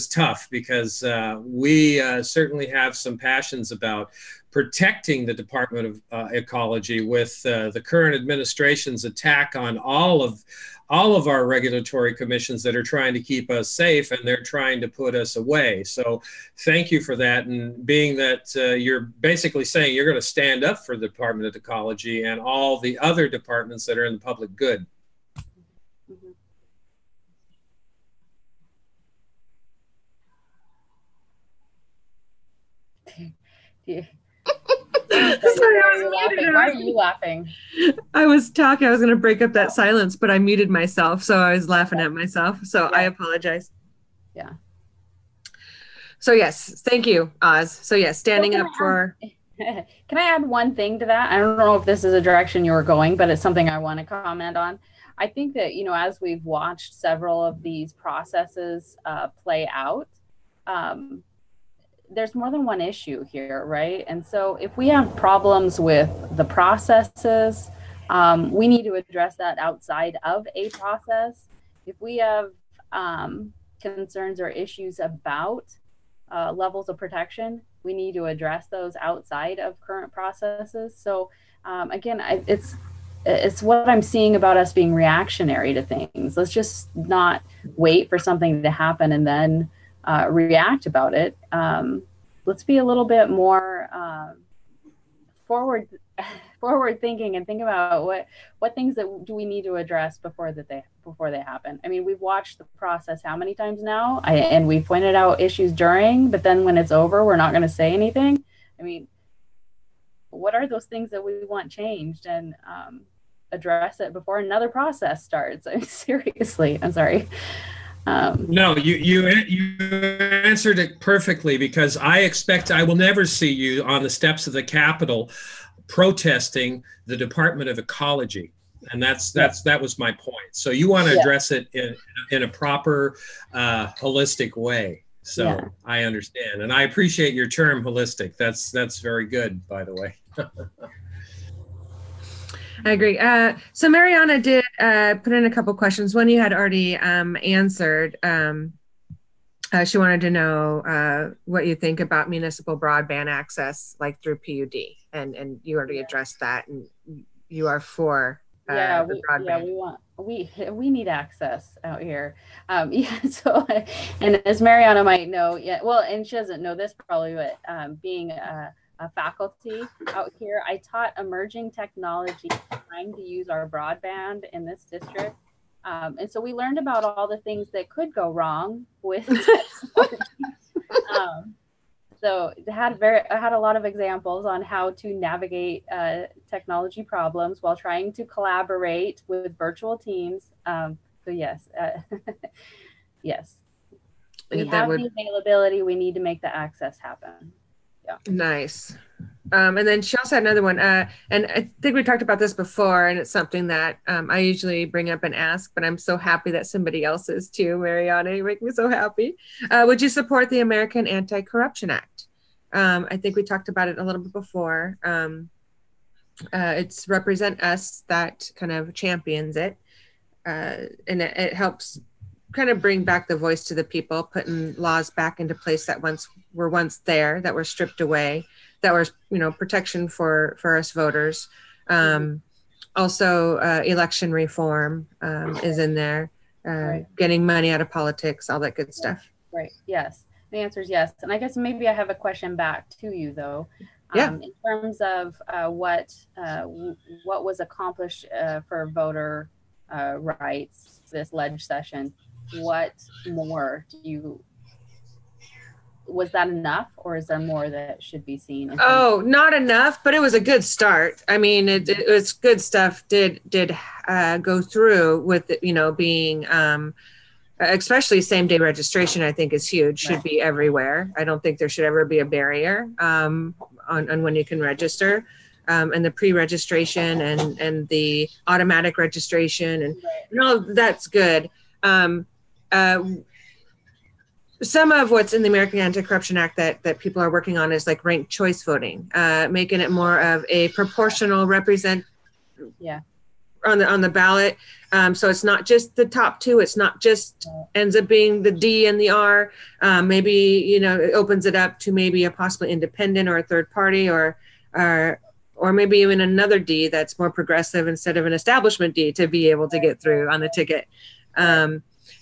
tough, because we certainly have some passions about protecting the Department of Ecology with the current administration's attack on all of our regulatory commissions that are trying to keep us safe, and they're trying to put us away. So thank you for that. And being that you're basically saying you're going to stand up for the Department of Ecology and all the other departments that are in the public good. Mm-hmm. Yeah. Sorry, why are you laughing? I was talking. I was going to break up that silence, but I muted myself, so I was laughing at myself. So yeah. I apologize. Yeah. So yes, thank you, Oz. So yes, standing up for. Can I add one thing to that? I don't know if this is a direction you're going, but it's something I want to comment on. I think that, you know, as we've watched several of these processes play out, there's more than one issue here, right? And so if we have problems with the processes, we need to address that outside of a process. If we have concerns or issues about levels of protection, we need to address those outside of current processes. So again, it's what I'm seeing about us being reactionary to things. Let's just not wait for something to happen and then react about it. Let's be a little bit more forward thinking and think about what things that do we need to address before they happen. I mean, we've watched the process how many times now, and we pointed out issues during, but then when it's over, we're not going to say anything. I mean, what are those things that we want changed, and address it before another process starts? I mean, seriously, I'm sorry. No, you answered it perfectly, because I will never see you on the steps of the Capitol protesting the Department of Ecology, and that was my point. So you want to address it in a proper, holistic way. So I understand, and I appreciate your term holistic. That's very good, by the way. I agree. So Mariana did put in a couple questions. One you had already answered. She wanted to know what you think about municipal broadband access, like through PUD, and you already addressed that, and you are for the broadband. We need access out here. So, and as Mariana might know, and she doesn't know this probably, but being a faculty out here, I taught emerging technology, trying to use our broadband in this district. And so we learned about all the things that could go wrong with technology. So I had a lot of examples on how to navigate technology problems while trying to collaborate with virtual teams. So yes, yes, we have the availability. We need to make the access happen. Yeah. Nice. And then she also had another one, and I think we talked about this before, and it's something that I usually bring up and ask, but I'm so happy that somebody else is too. Mariana, you make me so happy. Would you support the American AntiCorruption Act? I think we talked about it a little bit before. It's Represent Us that kind of champions it, and it helps kind of bring back the voice to the people, putting laws back into place that were once there, that were stripped away, that were, protection for us voters. Also, election reform is in there, right. Getting money out of politics, all that good stuff. Right. Yes. The answer is yes. And I guess maybe I have a question back to you, though. Yeah. In terms of what was accomplished for voter rights this ledge session, what more was that enough, or is there more that should be seen? Oh, not enough, but it was a good start. I mean, it was good stuff did go through with, being, especially same day registration, I think is huge, should be everywhere. I don't think there should ever be a barrier on when you can register. And the pre-registration and the automatic registration and all that's good. Some of what's in the American Anti-Corruption Act that people are working on is like ranked choice voting, making it more of a proportional on the ballot. So it's not just the top two. It's not just ends up being the D and the R. Maybe, it opens it up to maybe a possibly independent or a third party or maybe even another D that's more progressive instead of an establishment D to be able to get through on the ticket.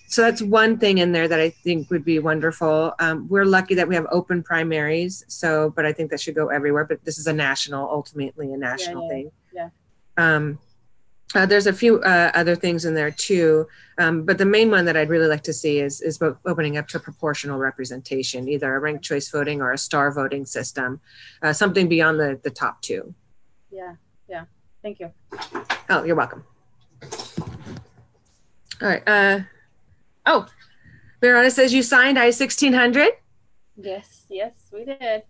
So that's one thing in there that I think would be wonderful. We're lucky that we have open primaries. But I think that should go everywhere. But this is ultimately a national thing. Yeah. There's a few other things in there too. But the main one that I'd really like to see is opening up to proportional representation, either a ranked choice voting or a star voting system, something beyond the top two. Yeah. Yeah. Thank you. Oh, you're welcome. All right. Mariana says you signed I-1600. Yes, we did.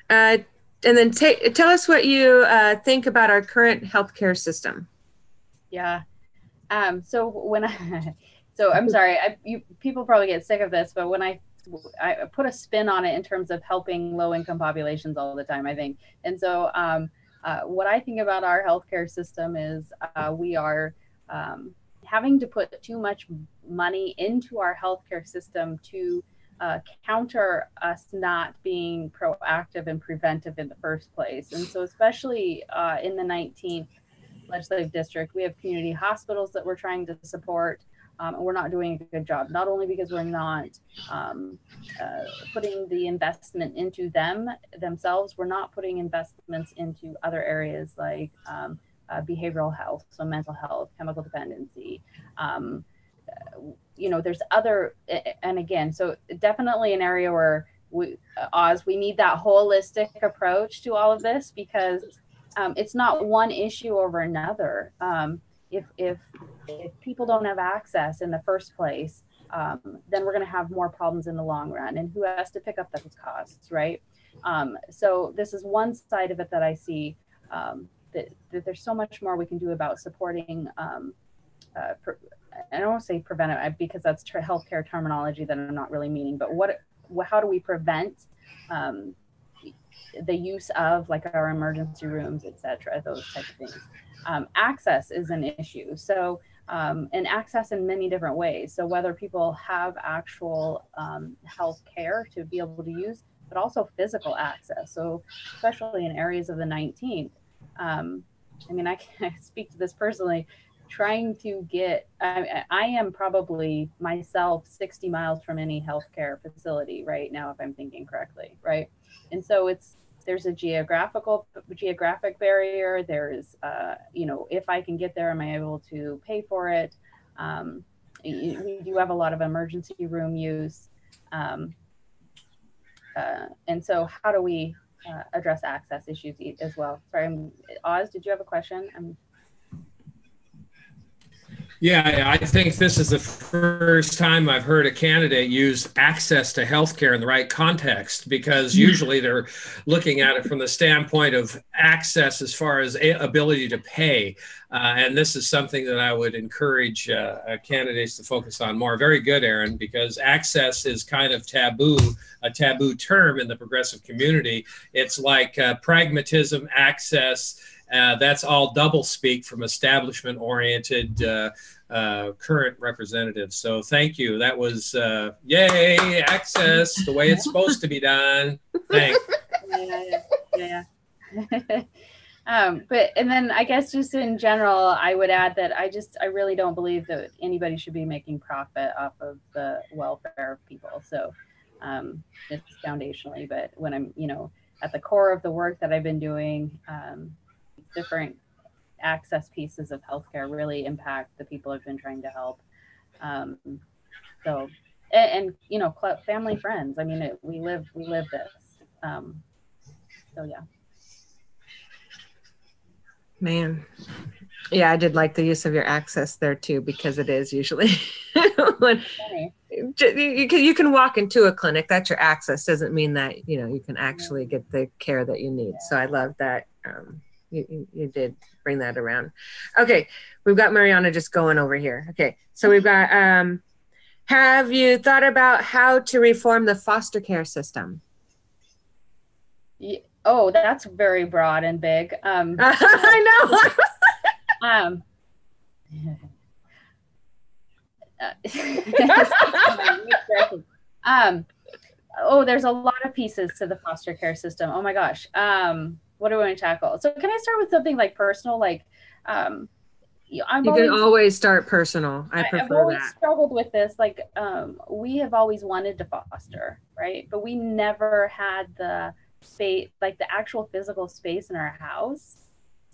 And then tell us what you think about our current healthcare system. Yeah. So I'm sorry, people probably get sick of this, but when I put a spin on it in terms of helping low-income populations all the time, I think. And so what I think about our healthcare system is we are having to put too much money into our healthcare system to counter us not being proactive and preventive in the first place. And so especially in the 19th legislative district, we have community hospitals that we're trying to support, and we're not doing a good job, not only because we're not putting the investment into themselves, we're not putting investments into other areas like behavioral health, so mental health, chemical dependency. There's other, and again, so definitely an area where we need that holistic approach to all of this, because it's not one issue over another. If people don't have access in the first place, then we're going to have more problems in the long run. And who has to pick up those costs, right? So this is one side of it that I see. That there's so much more we can do about supporting, I don't want to say preventive because that's healthcare terminology that I'm not really meaning, but how do we prevent the use of like our emergency rooms, et cetera, those type of things. Access is an issue. So, and access in many different ways. So whether people have actual health care to be able to use, but also physical access. So especially in areas of the 19th, I can speak to this personally, trying to get, I am probably myself 60 miles from any healthcare facility right now, if I'm thinking correctly, right? And so there's a geographic barrier. There's, if I can get there, am I able to pay for it? We do have a lot of emergency room use. and so how do we address access issues as well? Sorry, Oz, did you have a question? Yeah, I think this is the first time I've heard a candidate use access to healthcare in the right context, because usually they're looking at it from the standpoint of access as far as ability to pay. And this is something that I would encourage candidates to focus on more. Very good, Erin, because access is kind of a taboo term in the progressive community. It's like pragmatism, access. That's all double speak from establishment-oriented current representatives. So thank you. That was, yay, access, the way it's supposed to be done. Thanks. Yeah. But, and then I guess just in general, I would add that I really don't believe that anybody should be making profit off of the welfare of people. So it's foundationally, but when I'm, at the core of the work that I've been doing, different access pieces of healthcare really impact the people I've been trying to help. So, and family, friends. I mean, we live this. So yeah. Man, yeah, I did like the use of your access there too, because it is usually when you can walk into a clinic. That's your access. Doesn't mean that you can actually get the care that you need. So I love that. You did bring that around. Okay, we've got Mariana just going over here. Okay, so we've got, have you thought about how to reform the foster care system? Yeah. Oh, that's very broad and big. I know. There's a lot of pieces to the foster care system. Oh my gosh. What do we want to tackle? So can I start with something like personal? Like, you can always start personal. I've always struggled with this. Like, we have always wanted to foster, right? But we never had the space, like the actual physical space in our house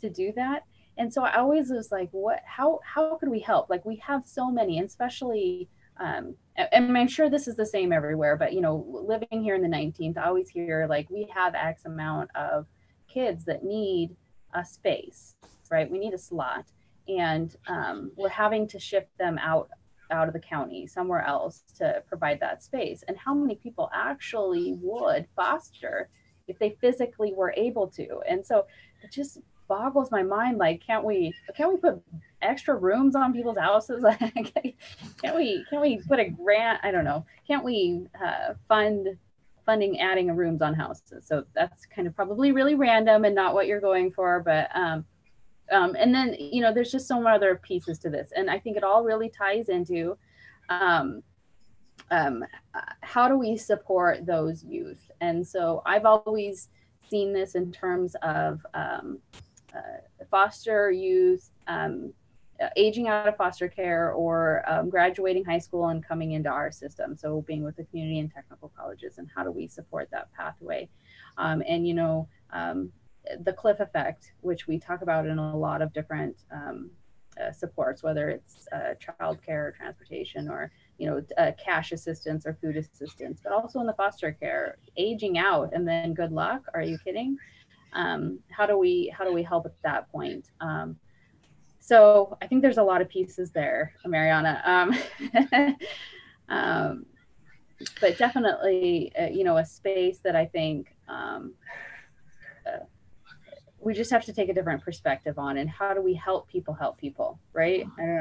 to do that. And so I always was like, how could we help? Like, we have so many, and especially, and I'm sure this is the same everywhere, but living here in the 19th, I always hear like, we have X amount of kids that need a space, right? We need a slot, and we're having to shift them out of the county somewhere else to provide that space. And how many people actually would foster if they physically were able to? And so it just boggles my mind. Like, can't we put extra rooms on people's houses? Can't we put a grant? I don't know. Can't we funding adding rooms on houses? So that's kind of probably really random and not what you're going for, but and then there's just so many other pieces to this, and I think it all really ties into how do we support those youth? And so I've always seen this in terms of foster youth aging out of foster care, or graduating high school and coming into our system. So being with the community and technical colleges, and how do we support that pathway? The cliff effect, which we talk about in a lot of different supports, whether it's childcare or transportation, or cash assistance or food assistance, but also in the foster care, aging out and then good luck. Are you kidding? How do we help at that point? So I think there's a lot of pieces there, Mariana. But definitely, a space that I think we just have to take a different perspective on, and how do we help people, right? I don't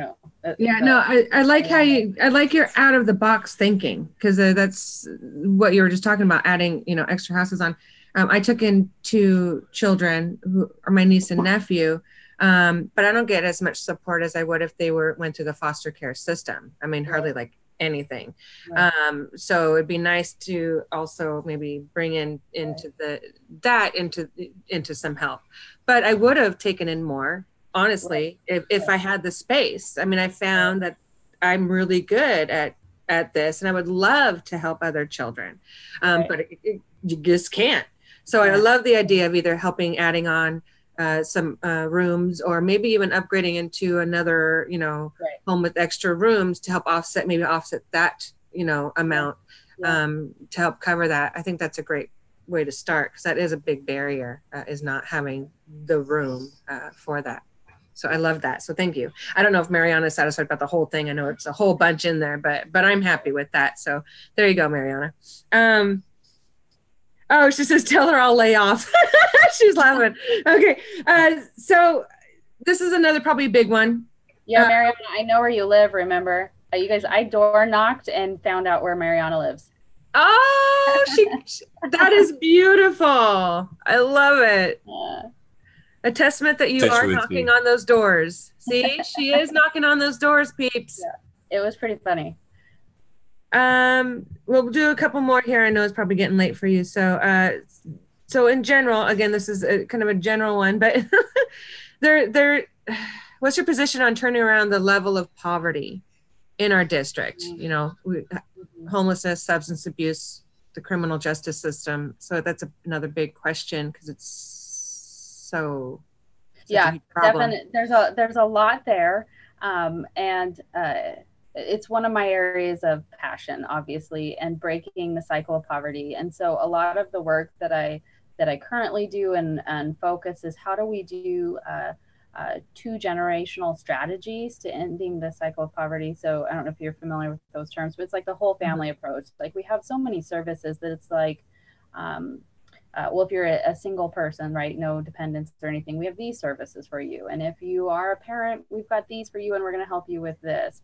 know. I like I like your out of the box thinking, because that's what you were just talking about, adding, extra houses on. I took in 2 children who are my niece and nephew, but I don't get as much support as I would if they went through the foster care system. I mean, hardly like anything. Right. So it'd be nice to also maybe bring into some help. But I would have taken in more, honestly, if I had the space. I mean, I found that I'm really good at this, and I would love to help other children, but you just can't. So I love the idea of either adding on some rooms, or maybe even upgrading into another, home with extra rooms to help offset that, amount. to help cover that. I think that's a great way to start, because that is a big barrier, is not having the room for that. So I love that. So thank you. I don't know if Mariana is satisfied about the whole thing. I know it's a whole bunch in there, but I'm happy with that. So there you go, Mariana. Oh, she says, tell her I'll lay off. She's laughing. Okay. So this is another probably big one. Yeah, Mariana, I know where you live, remember? You guys, I door knocked and found out where Mariana lives. Oh, that is beautiful. I love it. A testament that you are knocking on those doors. See, she is knocking on those doors, peeps. Yeah, it was pretty funny. We'll do a couple more here. I know it's probably getting late for you. So, so in general, again, this is kind of a general one, but what's your position on turning around the level of poverty in our district? You know, homelessness, substance abuse, the criminal justice system. So that's another big question, because it's so definitely. There's a lot there, and it's one of my areas of passion, obviously, and breaking the cycle of poverty. And so a lot of the work that I currently do and focus is how do we do 2 generational strategies to ending the cycle of poverty. So I don't know if you're familiar with those terms, but it's like the whole family approach. Like we have so many services that it's like, well, if you're a single person, right, no dependents or anything, we have these services for you. And if you are a parent, we've got these for you, and we're going to help you with this.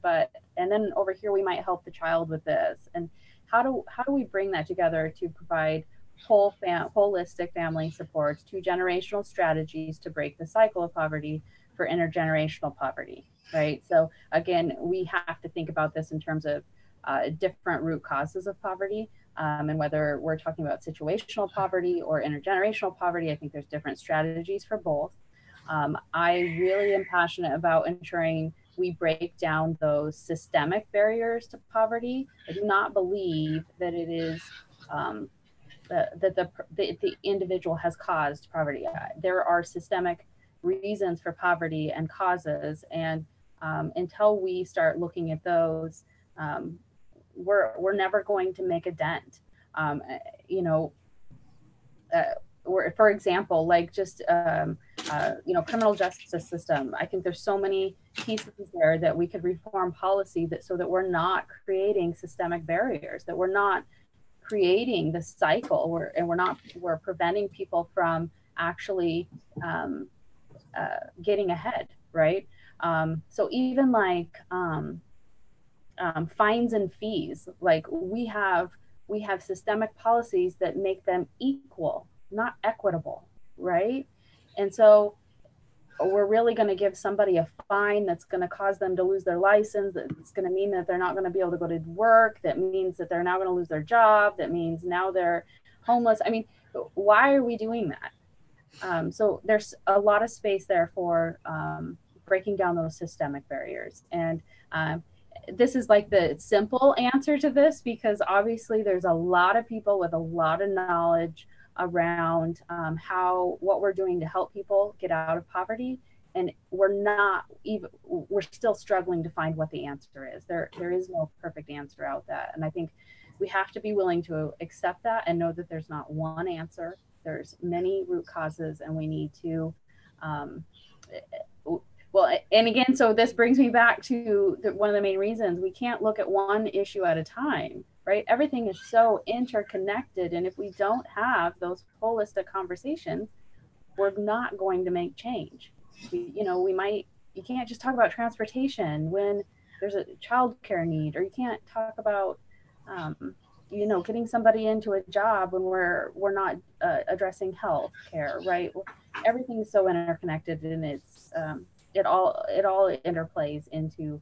And then over here, we might help the child with this. And how do we bring that together to provide holistic family supports, 2 generational strategies to break the cycle of poverty for intergenerational poverty, right? So again, we have to think about this in terms of different root causes of poverty. And whether we're talking about situational poverty or intergenerational poverty, I think there's different strategies for both. I really am passionate about ensuring we break down those systemic barriers to poverty. I do not believe that it is that the individual has caused poverty. There are systemic reasons for poverty and causes, and until we start looking at those, we're never going to make a dent. You know, for example, like just you know, criminal justice system. I think there's so many pieces there that we could reform policy so that we're not creating systemic barriers, that we're not creating the cycle, we're preventing people from actually getting ahead, right? So even like fines and fees, like we have systemic policies that make them equal, not equitable, right? And so we're really going to give somebody a fine that's going to cause them to lose their license. That's going to mean that they're not going to be able to go to work. That means that they're now going to lose their job. That means now they're homeless. I mean, why are we doing that? So there's a lot of space there for breaking down those systemic barriers. And this is like the simple answer to this, because obviously there's a lot of people with a lot of knowledge around what we're doing to help people get out of poverty, and we're still struggling to find what the answer is. There is no perfect answer out that, and I think we have to be willing to accept that and know that there's not one answer. There's many root causes, and we need to well, and again, so this brings me back to one of the main reasons we can't look at one issue at a time, right? Everything is so interconnected. And if we don't have those holistic conversations, we're not going to make change. You can't just talk about transportation when there's a childcare need, or you can't talk about, getting somebody into a job when we're not addressing health care, right? Everything is so interconnected, and it all interplays into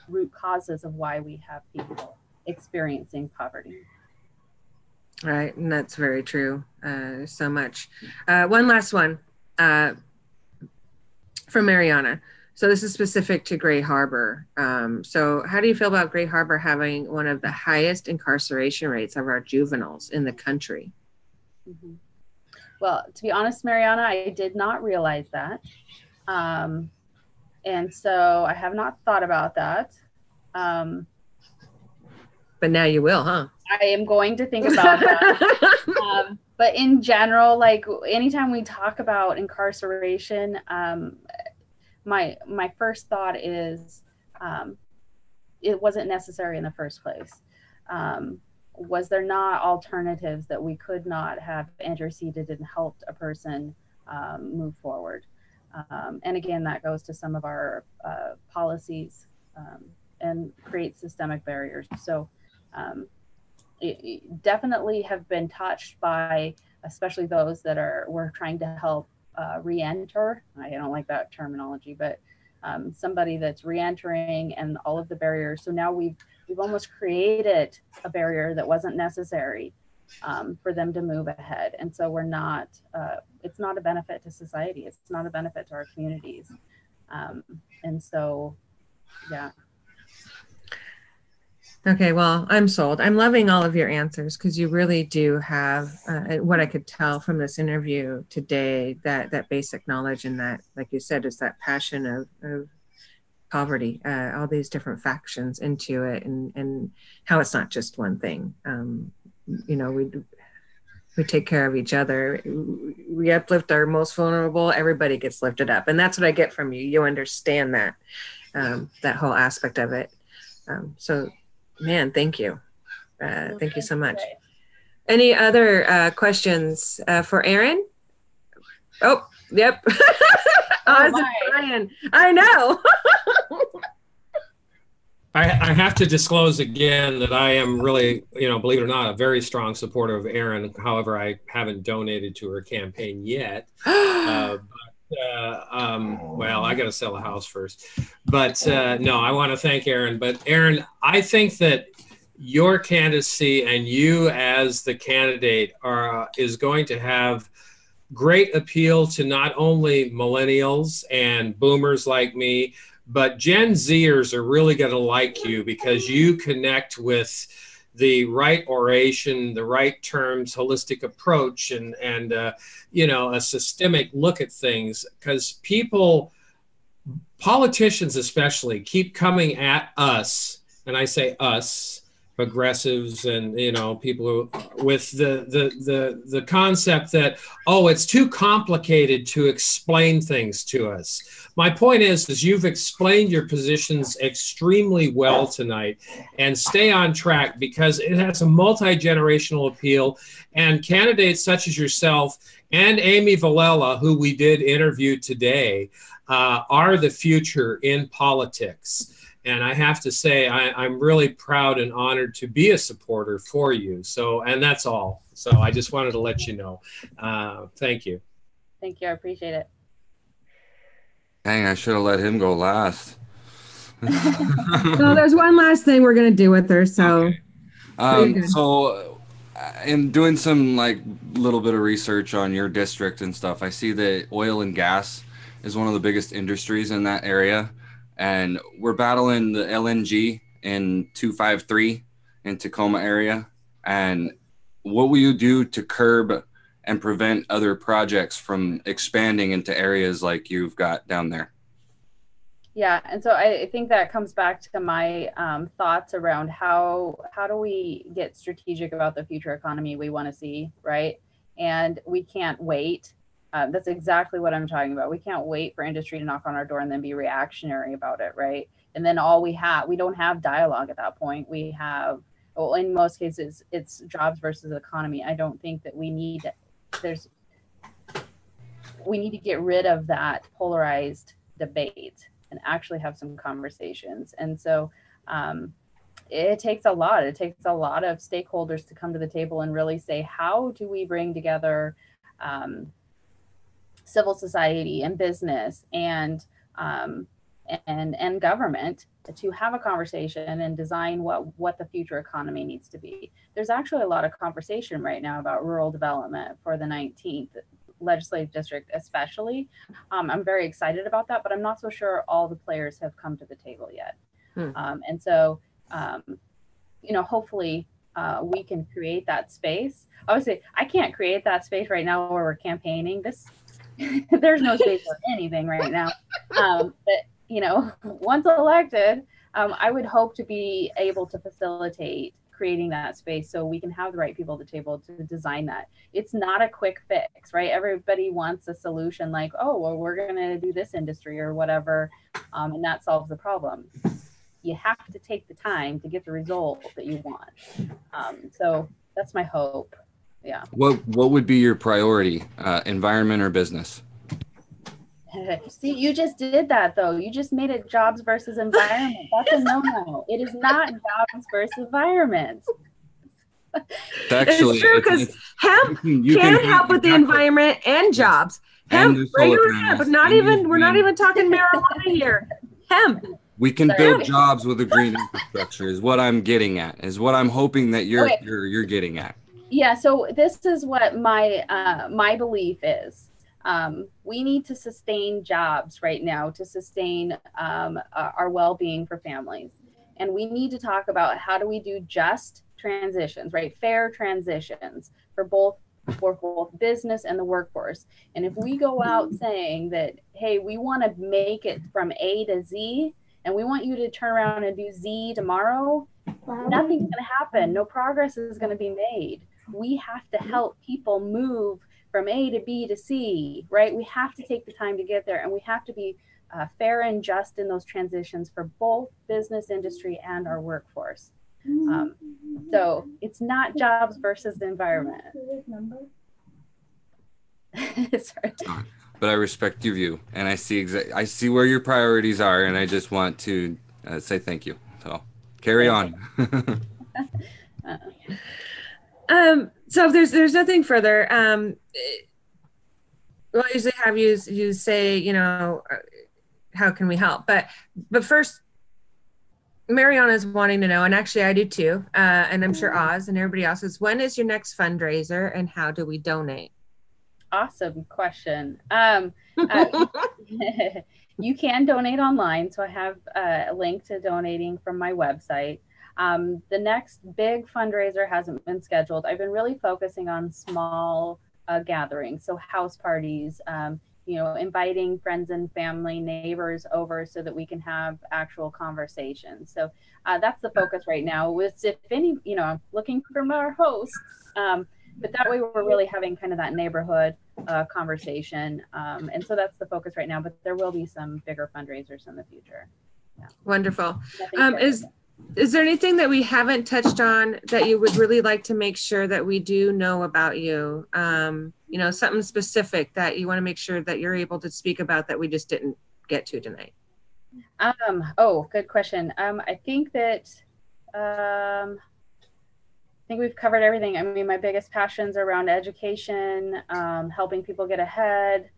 root causes of why we have people experiencing poverty. Right, and that's very true. So much. One last one from Mariana. So this is specific to Gray Harbor. So how do you feel about Gray Harbor having one of the highest incarceration rates of our juveniles in the country? Mm-hmm. Well, to be honest, Mariana, I did not realize that. And so I have not thought about that. But But now you will, huh? I am going to think about that. But in general, like anytime we talk about incarceration, my first thought is it wasn't necessary in the first place. Was there not alternatives that we could not have interceded and helped a person move forward? And again, that goes to some of our policies and create systemic barriers. So it definitely have been touched by, especially those that we're trying to help re-enter. I don't like that terminology, but somebody that's re-entering and all of the barriers. So now we've almost created a barrier that wasn't necessary for them to move ahead. And so we're not, it's not a benefit to society. It's not a benefit to our communities. And so, yeah. Okay, well, I'm sold. I'm loving all of your answers because you really do have what I could tell from this interview today, that basic knowledge and that, like you said, is that passion of poverty, all these different factions into it, and how it's not just one thing. You know, we take care of each other. We uplift our most vulnerable. Everybody gets lifted up, and that's what I get from you. You understand that that whole aspect of it. So. Man, thank you. Thank you so much. Any other questions for Erin? Oh, yep. Brian. I know. I have to disclose again that I am really, believe it or not, a very strong supporter of Erin. However, I haven't donated to her campaign yet. Well, I got to sell a house first. But no, I want to thank Erin. But Erin, I think that your candidacy and you as the candidate is going to have great appeal to not only millennials and boomers like me, but Gen Zers are really going to like you because you connect with the right oration, the right terms, holistic approach, and a systemic look at things. Because politicians especially, keep coming at us, and I say us, progressives and people who, with the concept that, oh, it's too complicated to explain things to us. My point is you've explained your positions extremely well tonight, and stay on track because it has a multi-generational appeal, and candidates such as yourself and Amy Villela, who we did interview today, are the future in politics. And I have to say, I'm really proud and honored to be a supporter for you. So, and that's all. So I just wanted to let you know. Thank you. Thank you. I appreciate it. Dang, I should have let him go last. Well, there's one last thing we're going to do with her. So, okay. So in doing some little bit of research on your district and stuff, I see that oil and gas is one of the biggest industries in that area. And we're battling the LNG in 253 in Tacoma area. And what will you do to curb and prevent other projects from expanding into areas like you've got down there? Yeah, and so I think that comes back to my thoughts around how do we get strategic about the future economy we want to see, right? And we can't wait. That's exactly what I'm talking about. We can't wait for industry to knock on our door and then be reactionary about it, right? And then we don't have dialogue at that point. We have, well, in most cases, it's jobs versus economy. I don't think that we need to get rid of that polarized debate and actually have some conversations. And so it takes a lot. It takes a lot of stakeholders to come to the table and really say, how do we bring together civil society and business and government to have a conversation and design what the future economy needs to be. There's actually a lot of conversation right now about rural development for the 19th legislative district, especially. I'm very excited about that, but I'm not so sure all the players have come to the table yet. And so, hopefully we can create that space. Obviously, I can't create that space right now where we're campaigning. There's no space for anything right now. But once elected, I would hope to be able to facilitate creating that space so we can have the right people at the table to design that. It's not a quick fix, right? Everybody wants a solution like, oh, well, we're going to do this industry or whatever, and that solves the problem. You have to take the time to get the result that you want. So that's my hope. Yeah. What would be your priority, environment or business? See, you just did that though. You just made it jobs versus environment. That's a no-no. It is not jobs versus environment. It's true, because hemp can help with the environment and jobs. Hemp, regular hemp, but we're not even talking marijuana here. Hemp. We can build jobs with a green infrastructure is what I'm getting at, is what I'm hoping that you're getting at. Yeah, so this is what my belief is. We need to sustain jobs right now to sustain our well-being for families. And we need to talk about how do we do just transitions, right? Fair transitions for both business and the workforce. And if we go out saying that, hey, we want to make it from A to Z, and we want you to turn around and do Z tomorrow, nothing's going to happen. No progress is going to be made. We have to help people move from A to B to C, right? We have to take the time to get there, and we have to be fair and just in those transitions for both business, industry, and our workforce. So it's not jobs versus the environment. Sorry. But I respect your view, and I see where your priorities are, and I just want to say thank you. So carry on. So if there's nothing further, we'll usually have you say, you know, how can we help? But first, Mariana is wanting to know, and actually I do too, and I'm sure Oz and everybody else is, when is your next fundraiser and how do we donate? Awesome question. You can donate online. So I have a link to donating from my website. The next big fundraiser hasn't been scheduled. I've been really focusing on small gatherings. So house parties, you know, inviting friends and family, neighbors over so that we can have actual conversations. So that's the focus right now. With, if any, you know, looking for more hosts, but that way we're really having kind of that neighborhood conversation. And so that's the focus right now, but there will be some bigger fundraisers in the future. Yeah. Wonderful. Is there anything that we haven't touched on that you would really like to make sure that we do know about you? You know, something specific that you want to make sure that you're able to speak about that we just didn't get to tonight? Oh, good question. I think that, I think we've covered everything. I mean, my biggest passions are around education, helping people get ahead,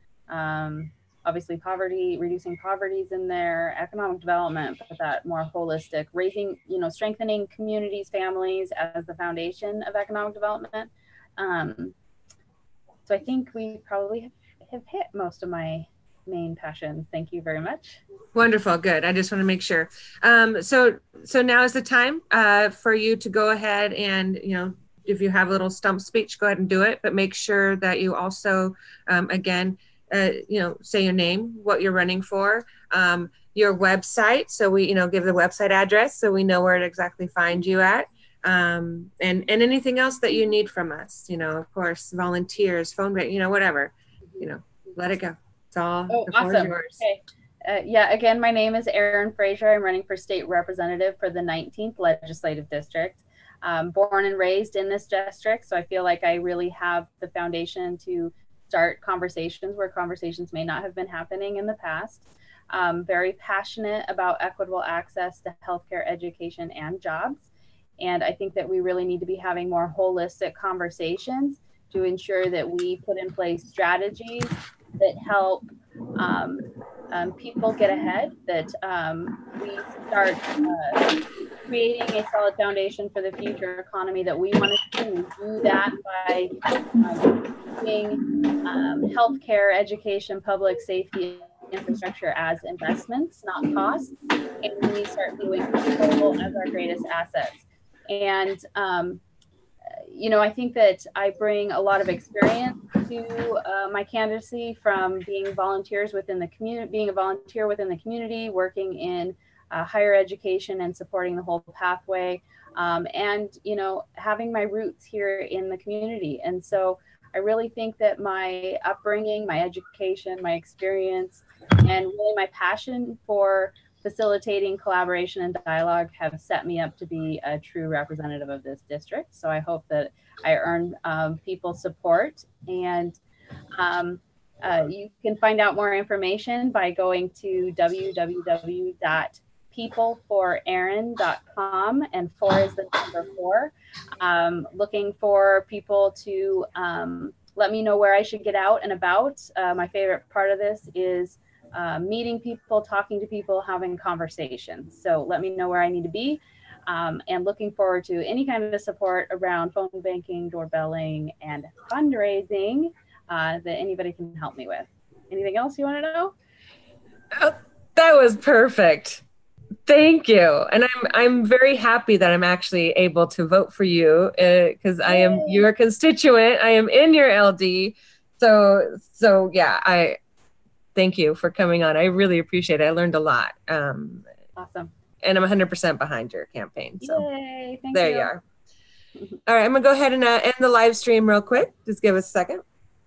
obviously poverty, reducing poverty is in there, economic development, but that more holistic, raising, you know, strengthening communities, families as the foundation of economic development. So I think we probably have hit most of my main passions. Thank you very much. Wonderful. Good. I just want to make sure. So now is the time for you to go ahead and, you know, if you have a little stump speech, go ahead and do it, but make sure that you also, again, you know, say your name, what you're running for, your website. So we, you know, give the website address so we know where to exactly find you at. And anything else that you need from us, you know, of course, volunteers, phone rate, you know, whatever, you know, let it go. It's all awesome. yours. Okay. Yeah, again, my name is Erin Frasier. I'm running for state representative for the 19th legislative district. Born and raised in this district, so I feel like I really have the foundation to start conversations where conversations may not have been happening in the past. Very passionate about equitable access to healthcare, education, and jobs. And I think that we really need to be having more holistic conversations to ensure that we put in place strategies that help people get ahead, that we start creating a solid foundation for the future economy that we want to do that by doing healthcare, education, public safety, infrastructure as investments, not costs. And we start viewing people as our greatest assets. And you know, I think that I bring a lot of experience to my candidacy from being volunteers within the community, being a volunteer within the community, working in higher education and supporting the whole pathway, and having my roots here in the community. And so I really think that my upbringing, my education, my experience, and really my passion for facilitating collaboration and dialogue have set me up to be a true representative of this district. So I hope that I earn people's support. And you can find out more information by going to www.peopleforerin.com, and 4 is the number 4. Looking for people to let me know where I should get out and about. My favorite part of this is meeting people, talking to people, having conversations. So let me know where I need to be, and looking forward to any kind of support around phone banking, doorbelling, and fundraising that anybody can help me with. Anything else you want to know? Oh, that was perfect. Thank you. And I'm very happy that I'm actually able to vote for you, because I am your constituent. I am in your LD. So yeah, I thank you for coming on. I really appreciate it. I learned a lot. Awesome. And I'm 100% behind your campaign. So Yay, thank there you are. All right, I'm gonna go ahead and end the live stream real quick. Just give us a second.